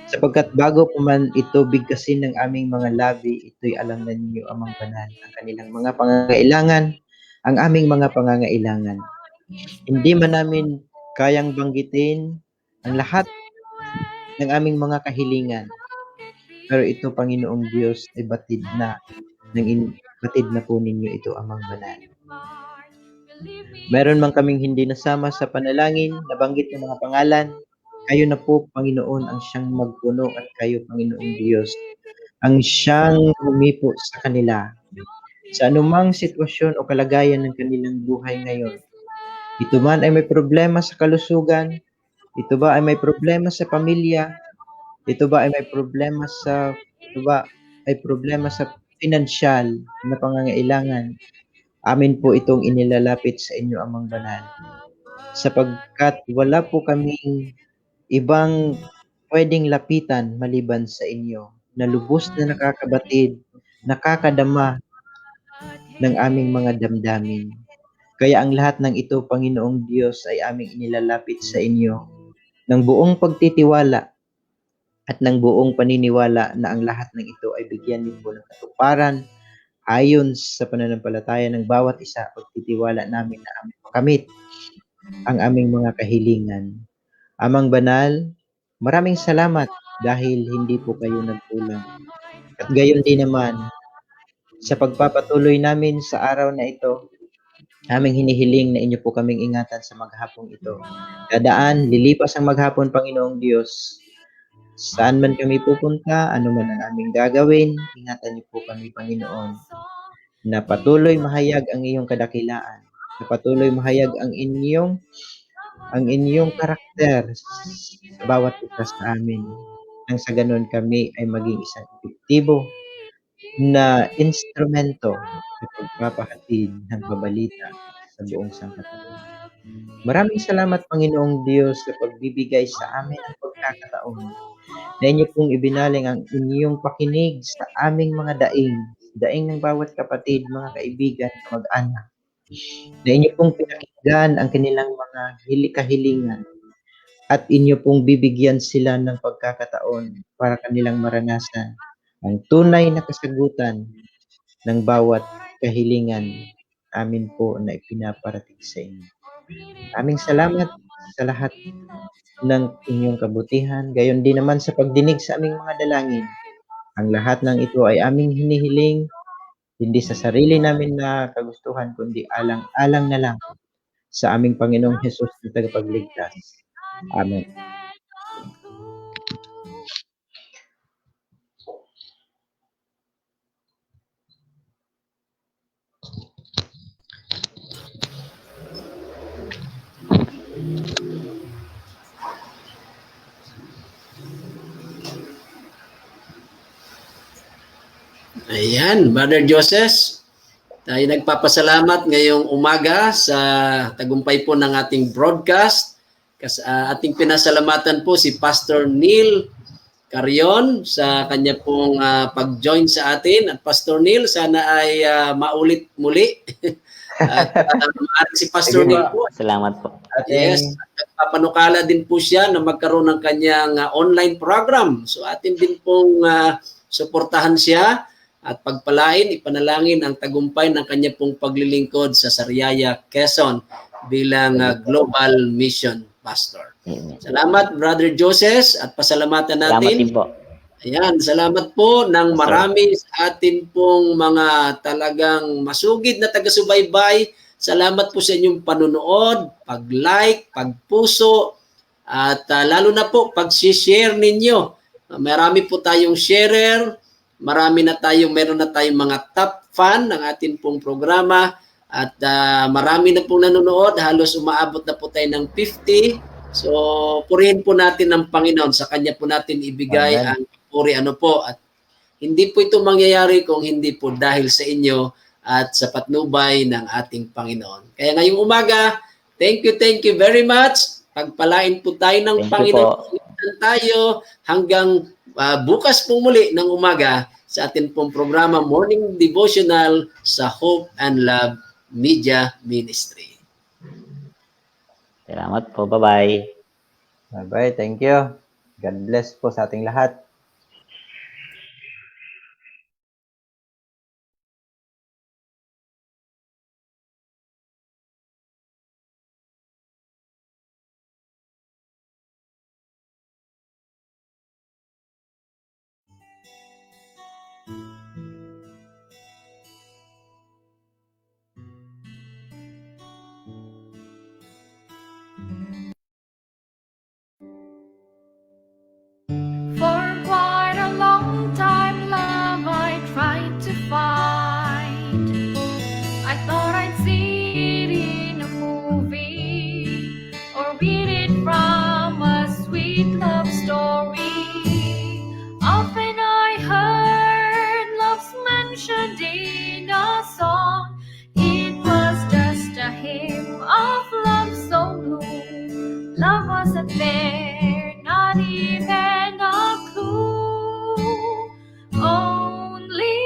Sapagkat bago pa man ito bigkasin ng aming mga labi, ito'y alam na ninyo, Amang Banal, ang kanilang mga pangangailangan, ang aming mga pangangailangan. Hindi man namin kayang banggitin ang lahat ng aming mga kahilingan. Pero ito, Panginoong Diyos, ay batid na po ninyo ito, Amang Banal. Meron man kaming hindi nasama sa panalangin, nabanggit ng mga pangalan, kayo na po, Panginoon, ang siyang magpuno at kayo, Panginoong Diyos, ang siyang humipo sa kanila sa anumang sitwasyon o kalagayan ng kanilang buhay ngayon. Ito man ay may problema sa kalusugan, ito ba ay may problema sa pamilya, ito ba ay may problema sa pinansyal na pangangailangan, amin po itong inilalapit sa inyo, Amang Banal. Sapagkat wala po kaming ibang pwedeng lapitan maliban sa inyo, na lubos na nakakabatid, nakakadama ng aming mga damdamin. Kaya ang lahat ng ito, Panginoong Diyos, ay aming inilalapit sa inyo ng buong pagtitiwala at ng buong paniniwala na ang lahat ng ito ay bigyan niyo po ng katuparan ayon sa pananampalataya ng bawat isa. Pagtitiwala namin na aming makamit ang aming mga kahilingan. Amang Banal, maraming salamat dahil hindi po kayo nagkulang. At gayon din naman, sa pagpapatuloy namin sa araw na ito, aming hinihiling na inyo po kaming ingatan sa maghapong ito. Dadaan, lilipas ang maghapon, Panginoong Diyos. Saan man kami pupunta, ano man ang aming gagawin, ingatan niyo po kami, Panginoon, na patuloy mahayag ang iyong kadakilaan, na patuloy mahayag ang inyong ang inyong karakter sa bawat isa sa amin. Nang sa ganun kami ay maging isang epektibo na instrumento sa pagpapahatid ng pabalita sa buong sangkatauhan. Maraming salamat, Panginoong Diyos, sa pagbibigay sa amin ng pagkakataon na inyo pong ibinaling ang inyong pakinig sa aming mga daing ng bawat kapatid, mga kaibigan, kamag-anak, na inyo pong pinakinggan ang kanilang mga kahilingan at inyo pong bibigyan sila ng pagkakataon para kanilang maranasan ang tunay na kasagutan ng bawat kahilingan amin po na ipinaparating sa inyo. Aming salamat sa lahat ng inyong kabutihan, gayon din naman sa pagdinig sa aming mga dalangin. Ang lahat ng ito ay aming hinihiling, hindi sa sarili namin na kagustuhan, kundi alang-alang na lang sa aming Panginoong Hesus na tagapagligtas. Amen. Ayan, Brother Joseph, tayo nagpapasalamat ngayong umaga sa tagumpay po ng ating broadcast. Ating pinasalamatan po si Pastor Neil Carion sa kanya pong pag-join sa atin. At Pastor Neil, sana ay maulit muli. At si Pastor Sige, Neil po, Salamat po. yes, nagpapanukala din po siya na magkaroon ng kanyang online program. So atin din pong suportahan siya at pagpalain, ipanalangin ang tagumpay ng kanya pong paglilingkod sa Sariaya, Quezon bilang Global Mission Pastor. Amen. Salamat, Brother Joseph, at pasalamatan Salamat natin. din po. Ayan, salamat po ng marami sa atin pong mga talagang masugid na taga-subaybay. Salamat po sa inyong panunood, pag-like, pagpuso, at lalo na po pag-share ninyo. Marami po tayong sharer, meron na tayong mga top fan ng atin pong programa, at marami na pong nanonood, halos umaabot na po tayo ng 50. So, purihin po natin ang Panginoon, sa Kanya po natin ibigay Amen. ang puri at hindi po ito mangyayari kung hindi po dahil sa inyo at sa patnubay ng ating Panginoon. Kaya ngayong umaga, thank you very much. Pagpalain po tayo ng Thank you Panginoon. po. Pagpalain tayo hanggang bukas pong muli ng umaga sa ating pong programa Morning Devotional sa Hope and Love Media Ministry. Salamat po. Bye-bye. Bye-bye. Thank you. God bless po sa ating lahat. For quite a long time, love I tried to find. I thought I'd see it in a movie or read it from a sweet love story. Often I heard love's mentioned in a song. It was just a hymn of love so blue. Love wasn't there, not even a clue. Only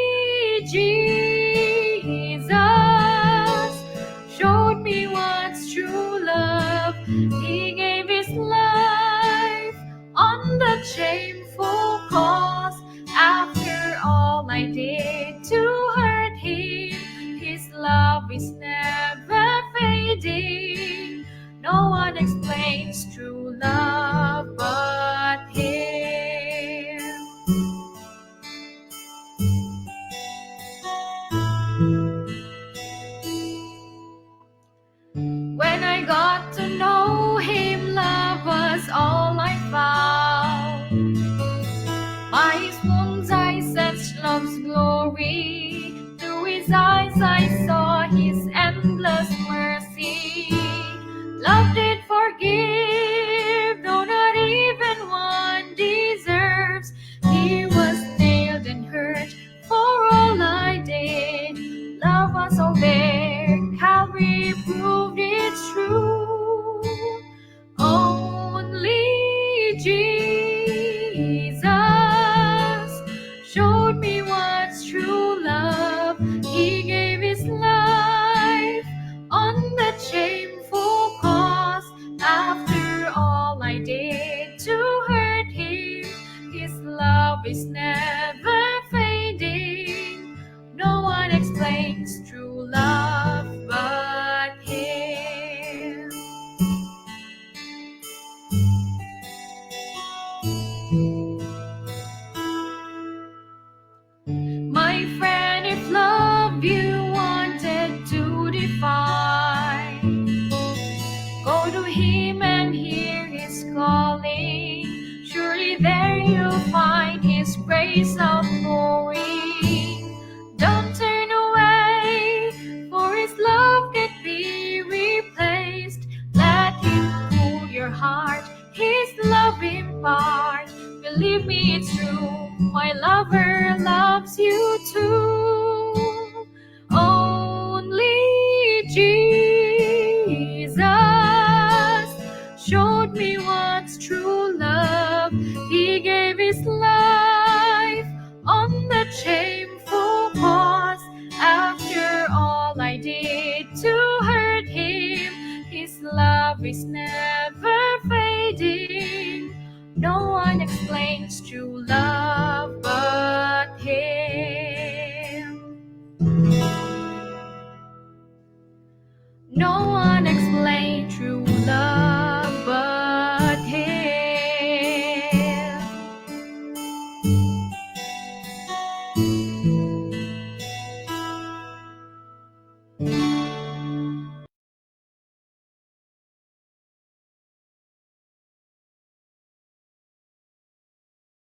Jesus showed me what's true love. He gave his life on that shameful cross. After all I did to hurt him, his love is never fading. No one explains true love but him. When I got to know him, love was all I found. love is never fading. No one explains true love but Him. My friend, if love you wanted to define, go to Him and hear His calling. Surely there you'll find His grace outpouring. Don't turn away, for His love can't be replaced. Let Him cool your heart, His love impart. Believe me, it's true, my lover loves you too. Only Jesus showed me what's true love. He gave His life on that shameful cross. After all I did to hurt Him, His love is never fading. No one explains true love